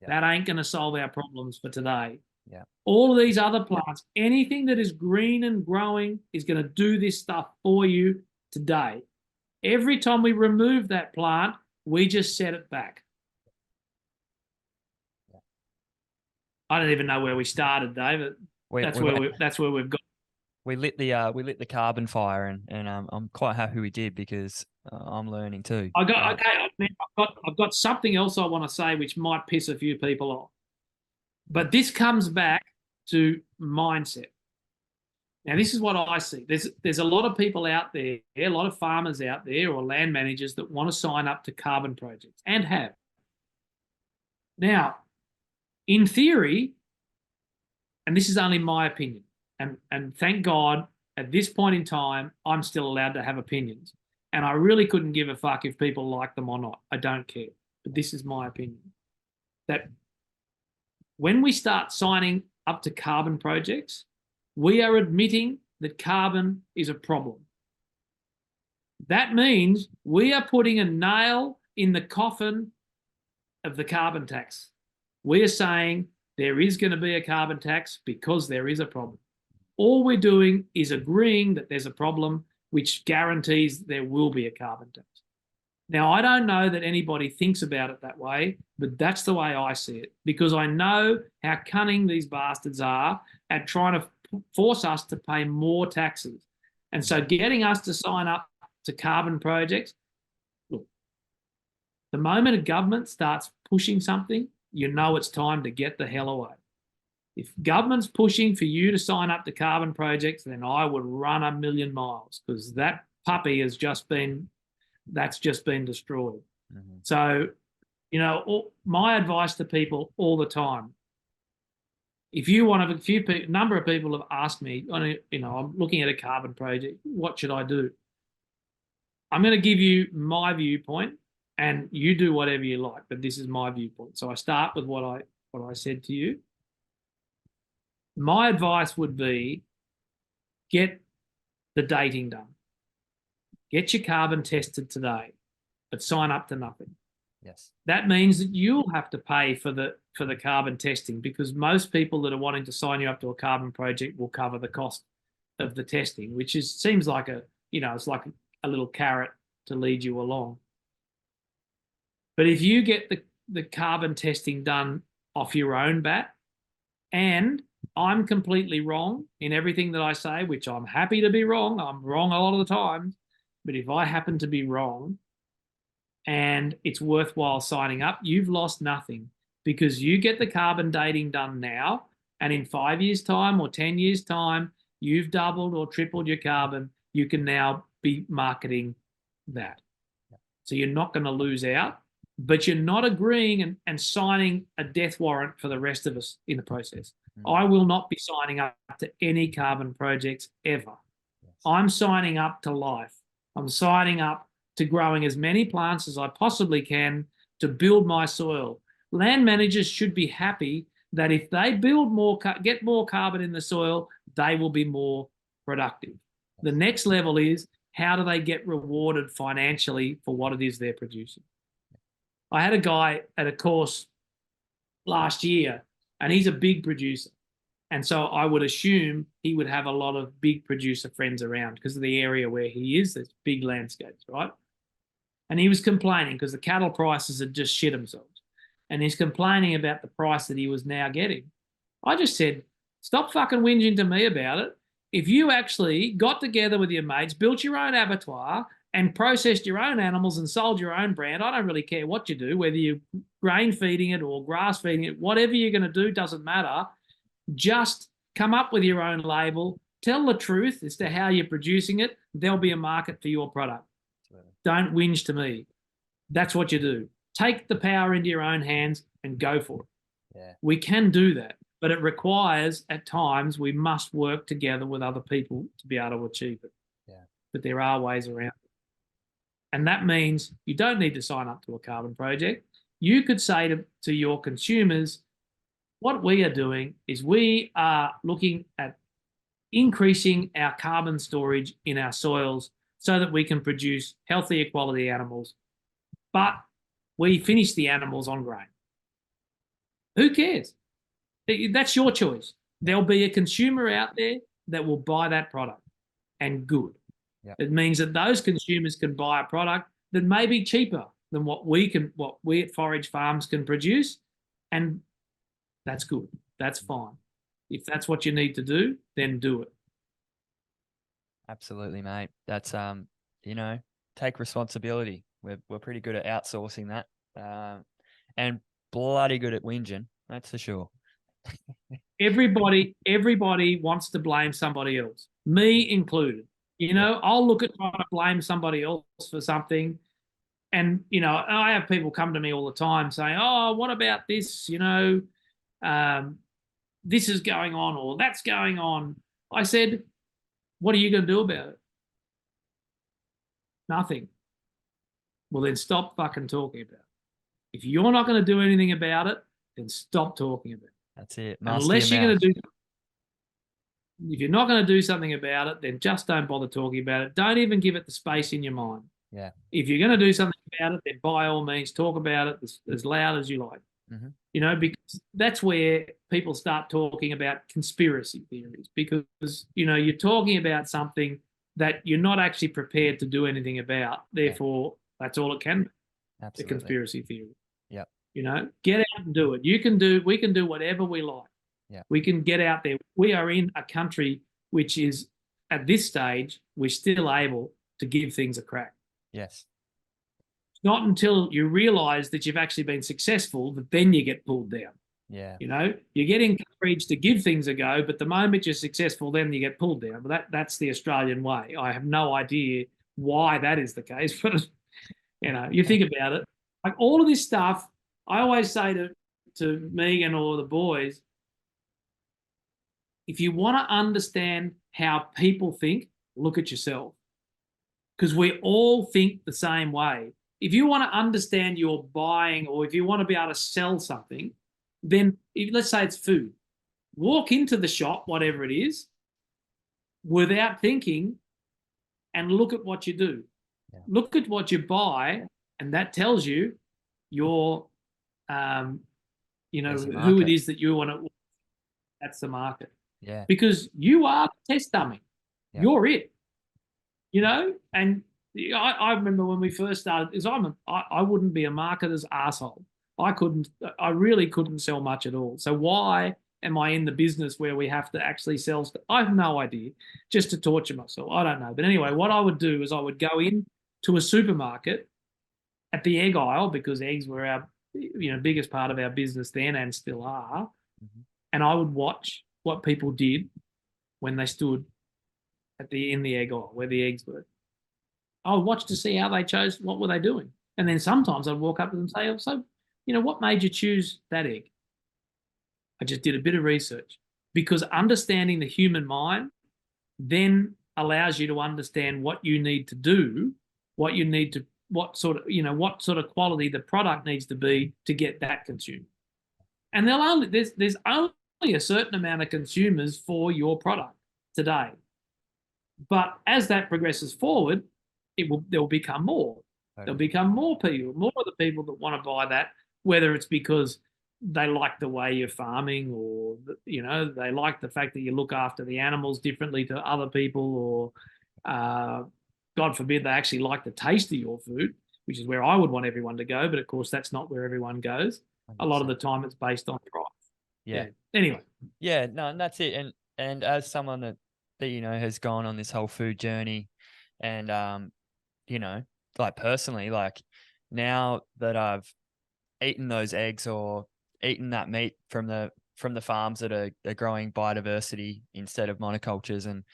S1: Yeah.
S2: That ain't going to solve our problems for today.
S1: Yeah.
S2: All of these other plants, anything that is green and growing is going to do this stuff for you today. Every time we remove that plant, we just set it back.
S1: Yeah.
S2: I don't even know where we started, David. That's where we've got.
S1: We lit the carbon fire, and I'm quite happy we did because I'm learning too.
S2: I've got something else I want to say which might piss a few people off, but this comes back to mindset. Now, this is what I see. There's a lot of people out there, a lot of farmers out there or land managers that want to sign up to carbon projects and have. Now, in theory, and this is only my opinion, and thank God at this point in time, I'm still allowed to have opinions. And I really couldn't give a fuck if people like them or not. I don't care. But this is my opinion. That when we start signing up to carbon projects, we are admitting that carbon is a problem. That means we are putting a nail in the coffin of the carbon tax. We are saying there is going to be a carbon tax because there is a problem. All we're doing is agreeing that there's a problem, which guarantees there will be a carbon tax. Now, I don't know that anybody thinks about it that way, but that's the way I see it, because I know how cunning these bastards are at trying to force us to pay more taxes. And so getting us to sign up to carbon projects, look, the moment a government starts pushing something, you know it's time to get the hell away. If government's pushing for you to sign up to carbon projects, then I would run a million miles, because that puppy has just been destroyed. Mm-hmm. So, my advice to people all the time, if you want to, a number of people have asked me, I'm looking at a carbon project, what should I do? I'm going to give you my viewpoint, and you do whatever you like, but this is my viewpoint. So I start with what I said to you. My advice would be get the dating done. Get your carbon tested today, but sign up to nothing.
S1: Yes. That
S2: means that you'll have to pay for the carbon testing, because most people that are wanting to sign you up to a carbon project will cover the cost of the testing, which seems like it's like a little carrot to lead you along. But if you get the carbon testing done off your own bat, and I'm completely wrong in everything that I say, which I'm happy to be wrong. I'm wrong a lot of the time. But if I happen to be wrong and it's worthwhile signing up, you've lost nothing, because you get the carbon dating done now, and in 5 years' time or 10 years' time, you've doubled or tripled your carbon. You can now be marketing that. So you're not going to lose out, but you're not agreeing and signing a death warrant for the rest of us in the process. I will not be signing up to any carbon projects ever. Yes. I'm signing up to life. I'm signing up to growing as many plants as I possibly can to build my soil. Land managers should be happy that if they get more carbon in the soil, they will be more productive. The next level is, how do they get rewarded financially for what it is they're producing? I had a guy at a course last year, and he's a big producer. And so I would assume he would have a lot of big producer friends around because of the area where he is. There's big landscapes, right? And he was complaining because the cattle prices had just shit themselves. And he's complaining about the price that he was now getting. I just said, stop fucking whinging to me about it. If you actually got together with your mates, built your own abattoir and processed your own animals and sold your own brand, I don't really care what you do, whether you're grain feeding it or grass feeding it, whatever you're going to do doesn't matter. Just come up with your own label, tell the truth as to how you're producing it. There'll be a market for your product. Don't whinge to me. That's what you do. Take the power into your own hands and go for it.
S1: Yeah.
S2: We can do that, but it requires, at times, we must work together with other people to be able to achieve it.
S1: Yeah.
S2: But there are ways around it. And that means you don't need to sign up to a carbon project. You could say to your consumers, what we are doing is we are looking at increasing our carbon storage in our soils so that we can produce healthier quality animals, but we finish the animals on grain. Who cares? That's your choice. There'll be a consumer out there that will buy that product, and good.
S1: Yep.
S2: It means that those consumers can buy a product that may be cheaper than what we at Forage Farms can produce, and that's good. That's fine. If that's what you need to do, then do it.
S1: Absolutely, mate. That's take responsibility. We're pretty good at outsourcing that, and bloody good at whinging. That's for sure.
S2: Everybody wants to blame somebody else, me included. I'll look at trying to blame somebody else for something, and I have people come to me all the time saying, "Oh, what about this? This is going on or that's going on." I said, "What are you going to do about it?" Nothing. Well, then stop fucking talking about it. If you're not going to do anything about it, then stop talking about it.
S1: That's it.
S2: Unless you're going to do, if you're not going to do something about it, then just don't bother talking about it. Don't even give it the space in your mind.
S1: Yeah.
S2: If you're going to do something about it, then by all means talk about it as loud as you like.
S1: Mm-hmm.
S2: Because that's where people start talking about conspiracy theories, because you're talking about something that you're not actually prepared to do anything about. Therefore, that's all it can be.
S1: Absolutely.
S2: A conspiracy theory.
S1: Yep.
S2: Get out and do it. We can do whatever we like.
S1: Yeah.
S2: We can get out there. We are in a country which is, at this stage, we're still able to give things a crack.
S1: Yes.
S2: Not until you realize that you've actually been successful that then you get pulled down.
S1: Yeah.
S2: You get encouraged to give things a go, but the moment you're successful, then you get pulled down. But that's the Australian way. I have no idea why that is the case, but you think about it. Like all of this stuff, I always say to Megan or the boys, if you want to understand how people think, look at yourself. Because we all think the same way. If you want to understand your buying, or if you want to be able to sell something, then let's say it's food. Walk into the shop, whatever it is, without thinking, and look at what you do.
S1: Yeah.
S2: Look at what you buy, and that tells you who it is that you want to. That's the market.
S1: Yeah.
S2: Because you are the test dummy.
S1: Yeah.
S2: You're it. And I remember when we first started, I wouldn't be a marketer's asshole. I really couldn't sell much at all. So why am I in the business where we have to actually sell stuff? I have no idea, just to torture myself. I don't know. But anyway, what I would do is I would go in to a supermarket at the egg aisle, because eggs were our biggest part of our business then and still are.
S1: Mm-hmm.
S2: And I would watch what people did when they stood in the egg aisle where the eggs were. I would watch to see how they chose, what were they doing. And then sometimes I'd walk up to them and say, "Oh, so, what made you choose that egg?" I just did a bit of research, because understanding the human mind then allows you to understand what you need to do, what sort of quality the product needs to be to get that consumed. And there's only a certain amount of consumers for your product today. But as that progresses forward, there will become more.
S1: Okay.
S2: There'll become more of the people that want to buy that, whether it's because they like the way you're farming, or they like the fact that you look after the animals differently to other people, or God forbid they actually like the taste of your food, which is where I would want everyone to go. But of course, that's not where everyone goes. 100%. A lot of the time, it's based on price.
S1: Yeah.
S2: Anyway.
S1: Yeah. No, and that's it. And as someone that has gone on this whole food journey, and like personally, like now that I've eaten those eggs or eaten that meat from the farms that are growing biodiversity instead of monocultures, and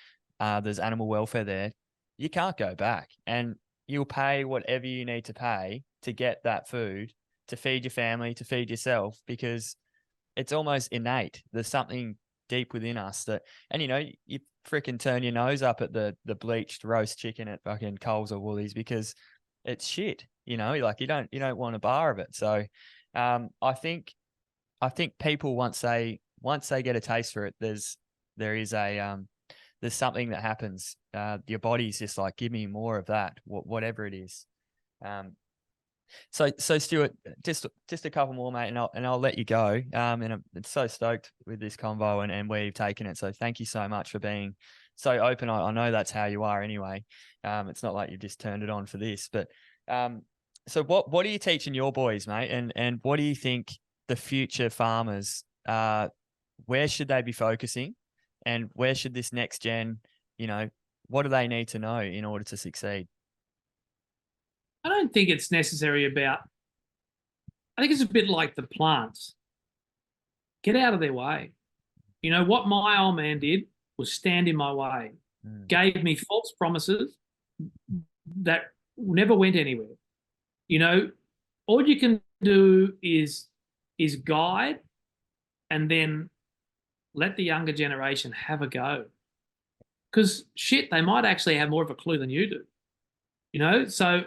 S1: there's animal welfare there, you can't go back. And you'll pay whatever you need to pay to get that food, to feed your family, to feed yourself, because it's almost innate. There's something deep within us that, and you freaking turn your nose up at the bleached roast chicken at fucking Coles or Woolies because it's shit. Like you don't want a bar of it. So, I think people once they get a taste for it, there's something that happens. Your body's just like, give me more of that, whatever it is. So Stuart, just a couple more, mate, and I'll let you go. And I'm so stoked with this convo and where you've taken it. So thank you so much for being so open. I know that's how you are anyway. It's not like you've just turned it on for this, but so what are you teaching your boys, mate? And what do you think the future farmers, where should they be focusing, and where should this next gen, what do they need to know in order to succeed?
S2: I don't think it's necessary about, I think it's a bit like the plants. Get out of their way. What my old man did was stand in my way, gave me false promises that never went anywhere. All you can do is guide and then let the younger generation have a go. Because shit, they might actually have more of a clue than you do. So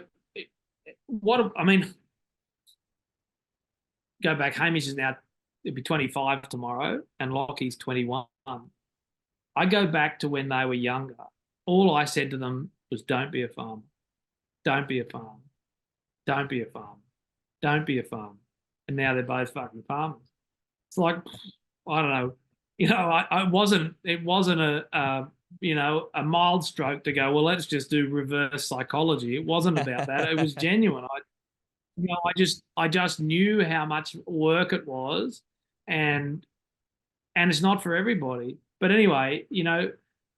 S2: go back, Hamish is now, it'll be 25 tomorrow, and Lockie's 21. I go back to when they were younger. All I said to them was, don't be a farmer. Don't be a farmer. Don't be a farmer. Don't be a farmer. And now they're both fucking farmers. It's like, I don't know. It wasn't a mild stroke to go, well, let's just do reverse psychology. It wasn't about that. It was genuine. I just knew how much work it was, and it's not for everybody. But anyway,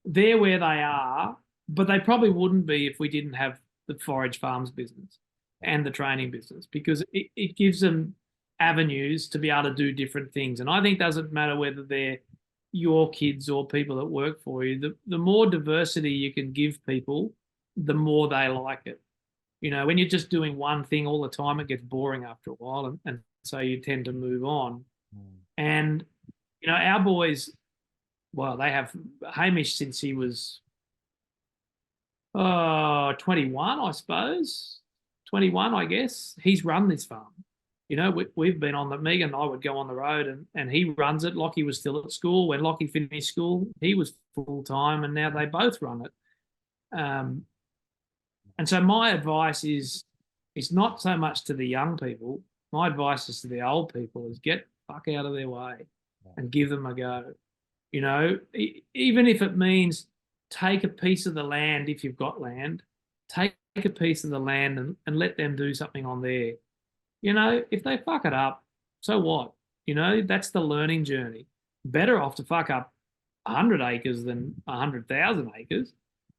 S2: they're where they are, but they probably wouldn't be if we didn't have the Forage Farms business and the training business, because it gives them avenues to be able to do different things. And I think it doesn't matter whether they're your kids or people that work for you, the more diversity you can give people, the more they like it. When you're just doing one thing all the time, it gets boring after a while, and so you tend to move on. And our boys, well, they have Hamish since he was 21, I suppose. 21, I guess. He's run this farm. We've been on Megan and I would go on the road, and he runs it. Lockie was still at school. When Lockie finished school, he was full-time, and now they both run it. And so my advice is not so much to the young people. My advice is to the old people is get the fuck out of their way and give them a go. Even if it means take a piece of the land, if you've got land, take a piece of the land and let them do something on there. If they fuck it up, so what? That's the learning journey. Better off to fuck up 100 acres than 100,000 acres.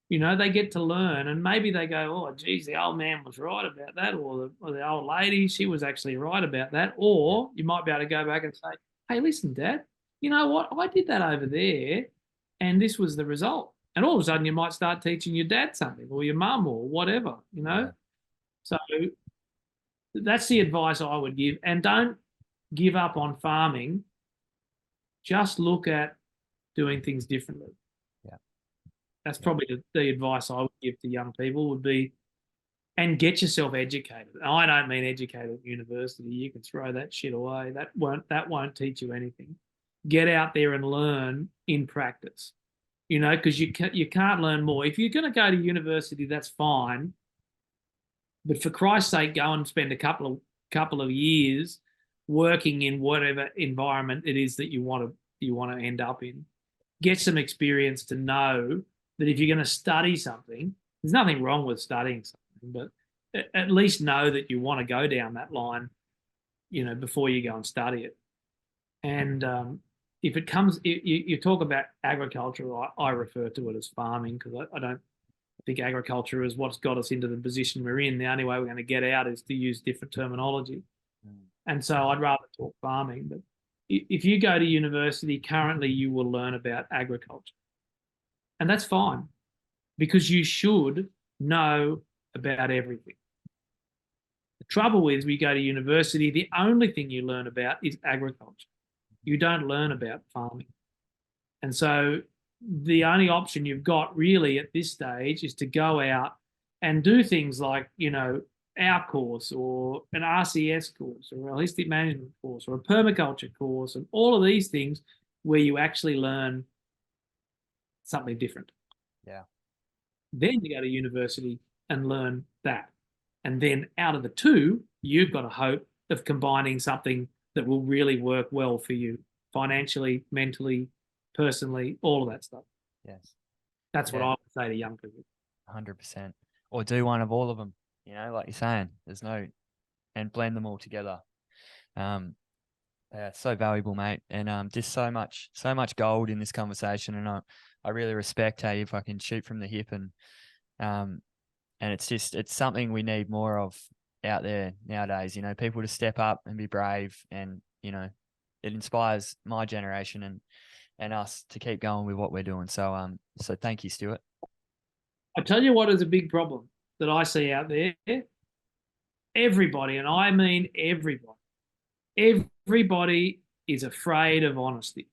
S2: They get to learn, and maybe they go, oh, geez, the old man was right about that, or the old lady, she was actually right about that. Or you might be able to go back and say, hey, listen, Dad, you know what? I did that over there, and this was the result. And all of a sudden, you might start teaching your dad something, or your mum, or whatever, Yeah. So that's the advice I would give. And don't give up on farming. Just look at doing things differently. That's probably the advice I would give to young people would be, and get yourself educated. And I don't mean educated at university. You can throw that shit away. That won't teach you anything. Get out there and learn in practice. Because you can't learn more. If you're going to go to university, that's fine. But for Christ's sake, go and spend a couple of years working in whatever environment it is that you want to end up in. Get some experience to know that if you're going to study something, there's nothing wrong with studying something, but at least know that you want to go down that line, before you go and study it. And if it comes, you talk about agriculture, I refer to it as farming, because I don't think agriculture is what's got us into the position we're in. The only way we're going to get out is to use different terminology. And so I'd rather talk farming. But if you go to university currently, you will learn about agriculture. And that's fine, because you should know about everything. The trouble is, we go to university, the only thing you learn about is agriculture. You don't learn about farming. And so the only option you've got really at this stage is to go out and do things like, our course or an RCS course or a holistic management course or a permaculture course and all of these things where you actually learn something different.
S1: Yeah.
S2: Then you go to university and learn that. And then out of the two, you've got a hope of combining something that will really work well for you financially, mentally, personally, all of that stuff.
S1: Yes.
S2: That's what I would say to young people.
S1: 100%. Or do one of all of them, like you're saying. And blend them all together. Yeah, so valuable, mate. And just so much gold in this conversation. And I really respect how you fucking shoot from the hip and it's something we need more of out there nowadays, people to step up and be brave and, it inspires my generation and us to keep going with what we're doing. So thank you, Stuart.
S2: I tell you what is a big problem that I see out there. Everybody, and I mean everybody is afraid of honesty.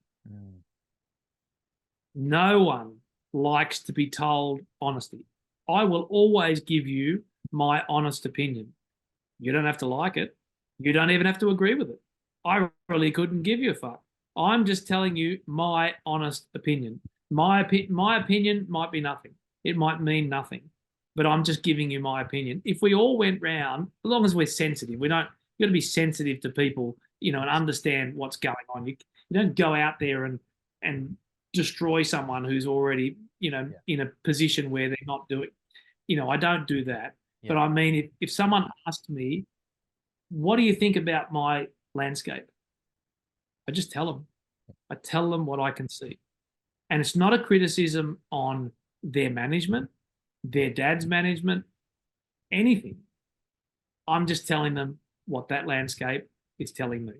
S2: No one likes to be told honesty. I will always give you my honest opinion. You don't have to like it. You don't even have to agree with it. I really couldn't give you a fuck. I'm just telling you my honest opinion. My opinion might be nothing. It might mean nothing, but I'm just giving you my opinion. If we all went round, as long as we're sensitive, you got to be sensitive to people, and understand what's going on. You don't go out there and destroy someone who's already, in a position where they're not doing, I don't do that. Yeah. But I mean, if someone asked me, what do you think about my landscape? I just tell them. I tell them what I can see. And it's not a criticism on their management, their dad's management, anything. I'm just telling them what that landscape is telling me.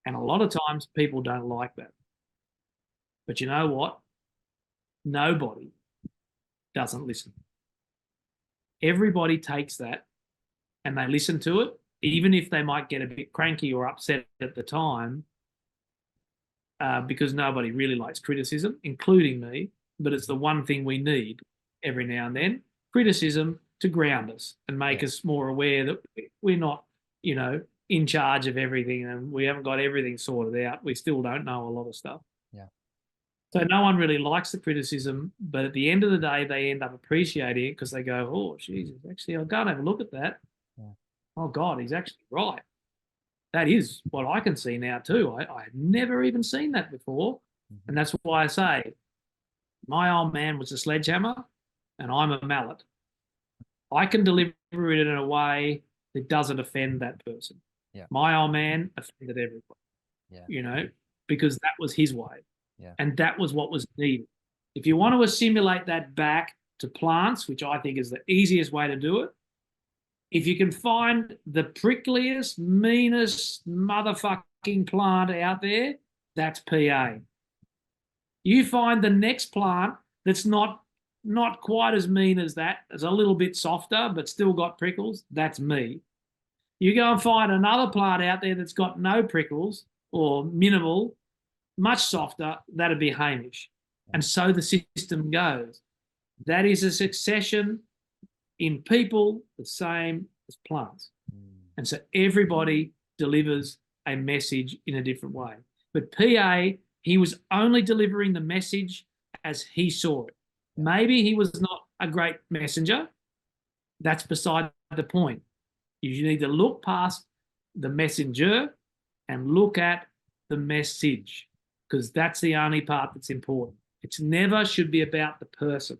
S2: And a lot of times people don't like that. But you know what? Nobody doesn't listen. Everybody takes that and they listen to it, even if they might get a bit cranky or upset at the time, because nobody really likes criticism, including me. But it's the one thing we need every now and then, criticism to ground us and make us more aware that we're not, in charge of everything and we haven't got everything sorted out. We still don't know a lot of stuff.
S1: Yeah.
S2: So no one really likes the criticism, but at the end of the day, they end up appreciating it because they go, oh, Jesus, actually, I'll go and have a look at that. Yeah. Oh, God, he's actually right. That is what I can see now too. I had never even seen that before. Mm-hmm. And that's why I say my old man was a sledgehammer and I'm a mallet. I can deliver it in a way that doesn't offend that person. Yeah. My old man offended everybody, because that was his way. Yeah. And that was what was needed. If you want to assimilate that back to plants, which I think is the easiest way to do it, if you can find the prickliest, meanest motherfucking plant out there, that's PA. You find the next plant that's not quite as mean as that, it's a little bit softer but still got prickles, that's me. You go and find another plant out there that's got no prickles or minimal, much softer, that'd be Hamish. And so the system goes. That is a succession in people the same as plants. And so everybody delivers a message in a different way. But PA, he was only delivering the message as he saw it. Maybe he was not a great messenger. That's beside the point. You need to look past the messenger and look at the message, because that's the only part that's important. It's never should be about the person,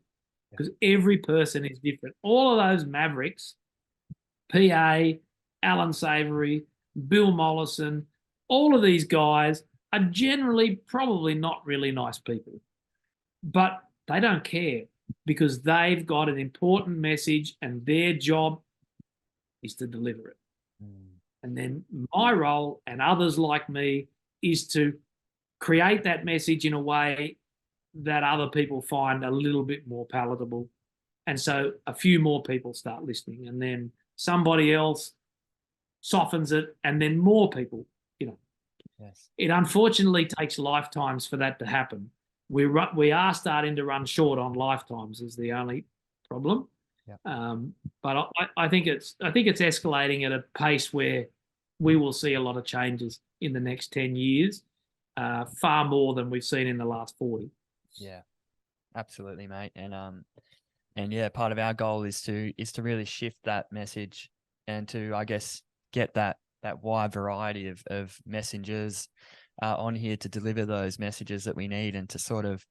S2: because every person is different. All of those mavericks, PA, Alan Savory, Bill Mollison, all of these guys are generally probably not really nice people, but they don't care because they've got an important message and their job is to deliver it. And then my role and others like me is to create that message in a way that other people find a little bit more palatable And so a few more people start listening, and then somebody else softens it, and then more people,
S1: Yes.
S2: It unfortunately takes lifetimes for that to happen. We are starting to run short on lifetimes is the only problem.
S1: Yeah.
S2: But I think it's escalating at a pace where we will see a lot of changes in the next 10 years, far more than we've seen in the last 40.
S1: Yeah, absolutely, mate. And yeah, part of our goal is to really shift that message and to, I guess, get that wide variety of messengers on here to deliver those messages that we need, and to sort of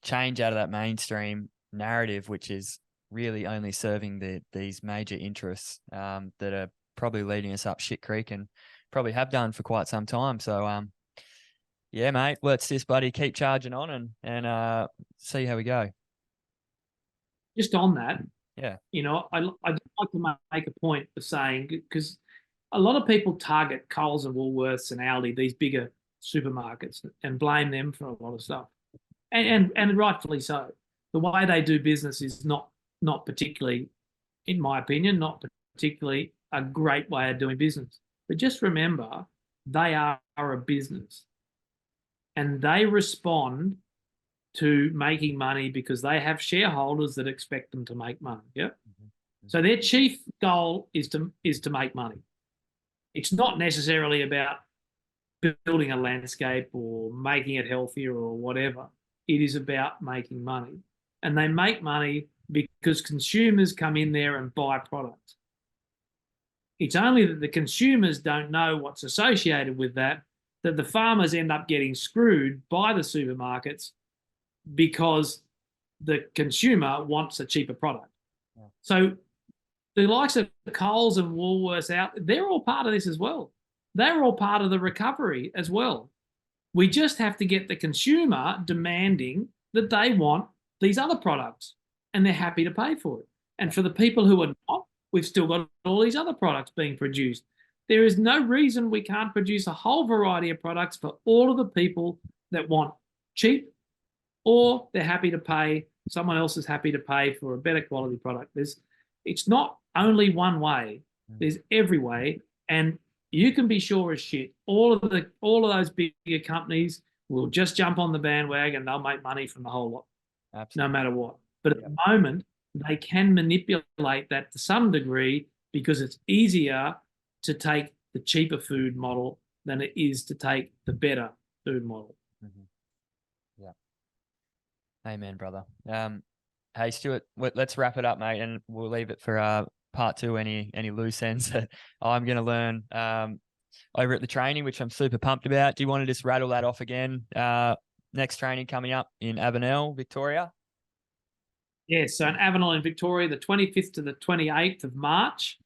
S1: change out of that mainstream narrative, which is really only serving these major interests that are probably leading us up shit creek, and probably have done for quite some time. So yeah, mate, let's just, buddy, keep charging on and see how we go.
S2: Just on that,
S1: Yeah.
S2: I'd like to make a point of saying, because a lot of people target Coles and Woolworths and Aldi, these bigger supermarkets, and blame them for a lot of stuff, and rightfully so. The way they do business is not particularly, in my opinion, not particularly a great way of doing business. But just remember, they are a business, and they respond to making money because they have shareholders that expect them to make money. Yep.
S1: Mm-hmm.
S2: So their chief goal is to make money. It's not necessarily about building a landscape or making it healthier or whatever. It is about making money. And they make money because consumers come in there and buy products. It's only that the consumers don't know what's associated with that the farmers end up getting screwed by the supermarkets because the consumer wants a cheaper product. Yeah. So the likes of Coles and Woolworths they're all part of this as well. They're all part of the recovery as well. We just have to get the consumer demanding that they want these other products, and they're happy to pay for it. And for the people who are not, we've still got all these other products being produced. There is no reason we can't produce a whole variety of products for all of the people that want cheap, or they're happy to pay, someone else is happy to pay for a better quality product. It's not only one way, there's every way. And you can be sure as shit, all of those bigger companies will just jump on the bandwagon. They'll make money from the whole lot. Absolutely. No matter what. But at the moment, they can manipulate that to some degree because it's easier to take the cheaper food model than it is to take the better food model.
S1: Mm-hmm. Yeah. Amen, brother. Hey, Stuart, let's wrap it up, mate, and we'll leave it for part two. Any loose ends that I'm going to learn over at the training, which I'm super pumped about. Do you want to just rattle that off again? Next training coming up in Avenel, Victoria?
S2: Yes, so in Avenel in Victoria, the 25th to the 28th of March,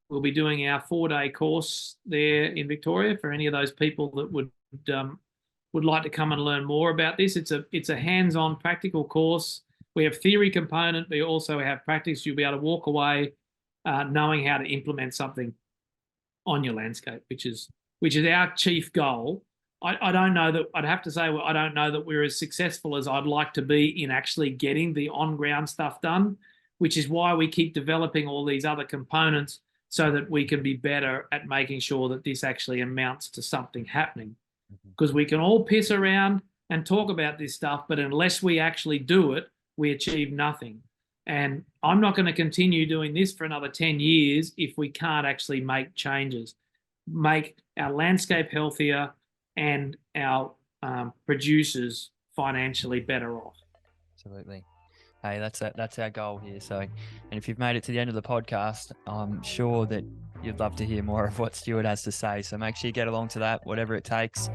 S2: we'll be doing our 4-day course there in Victoria for any of those people that would like to come and learn more about this. It's a hands-on practical course. We have theory component, but we also have practice. You'll be able to walk away knowing how to implement something on your landscape, which is our chief goal. I don't know that, I'd have to say, I don't know that we're as successful as I'd like to be in actually getting the on-ground stuff done, which is why we keep developing all these other components so that we can be better at making sure that this actually amounts to something happening. Because we can all piss around and talk about this stuff, but unless we actually do it, we achieve nothing. And I'm not going to continue doing this for another 10 years if we can't actually make changes, make our landscape healthier and our producers financially better off.
S1: Absolutely. Hey, that's our goal here. So, and if you've made it to the end of the podcast, I'm sure that you'd love to hear more of what Stuart has to say. So make sure you get along to that, whatever it takes,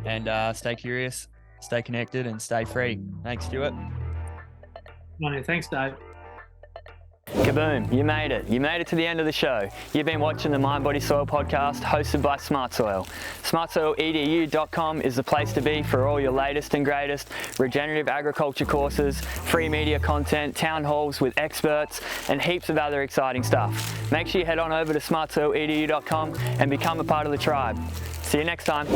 S1: and stay curious, stay connected, and stay free. Thanks, Stuart.
S2: No, thanks, Dave.
S1: Kaboom, you made it. You made it to the end of the show. You've been watching the Mind Body Soil podcast hosted by Smart Soil. SmartSoilEDU.com is the place to be for all your latest and greatest regenerative agriculture courses, free media content, town halls with experts, and heaps of other exciting stuff. Make sure you head on over to SmartSoilEDU.com and become a part of the tribe. See you next time.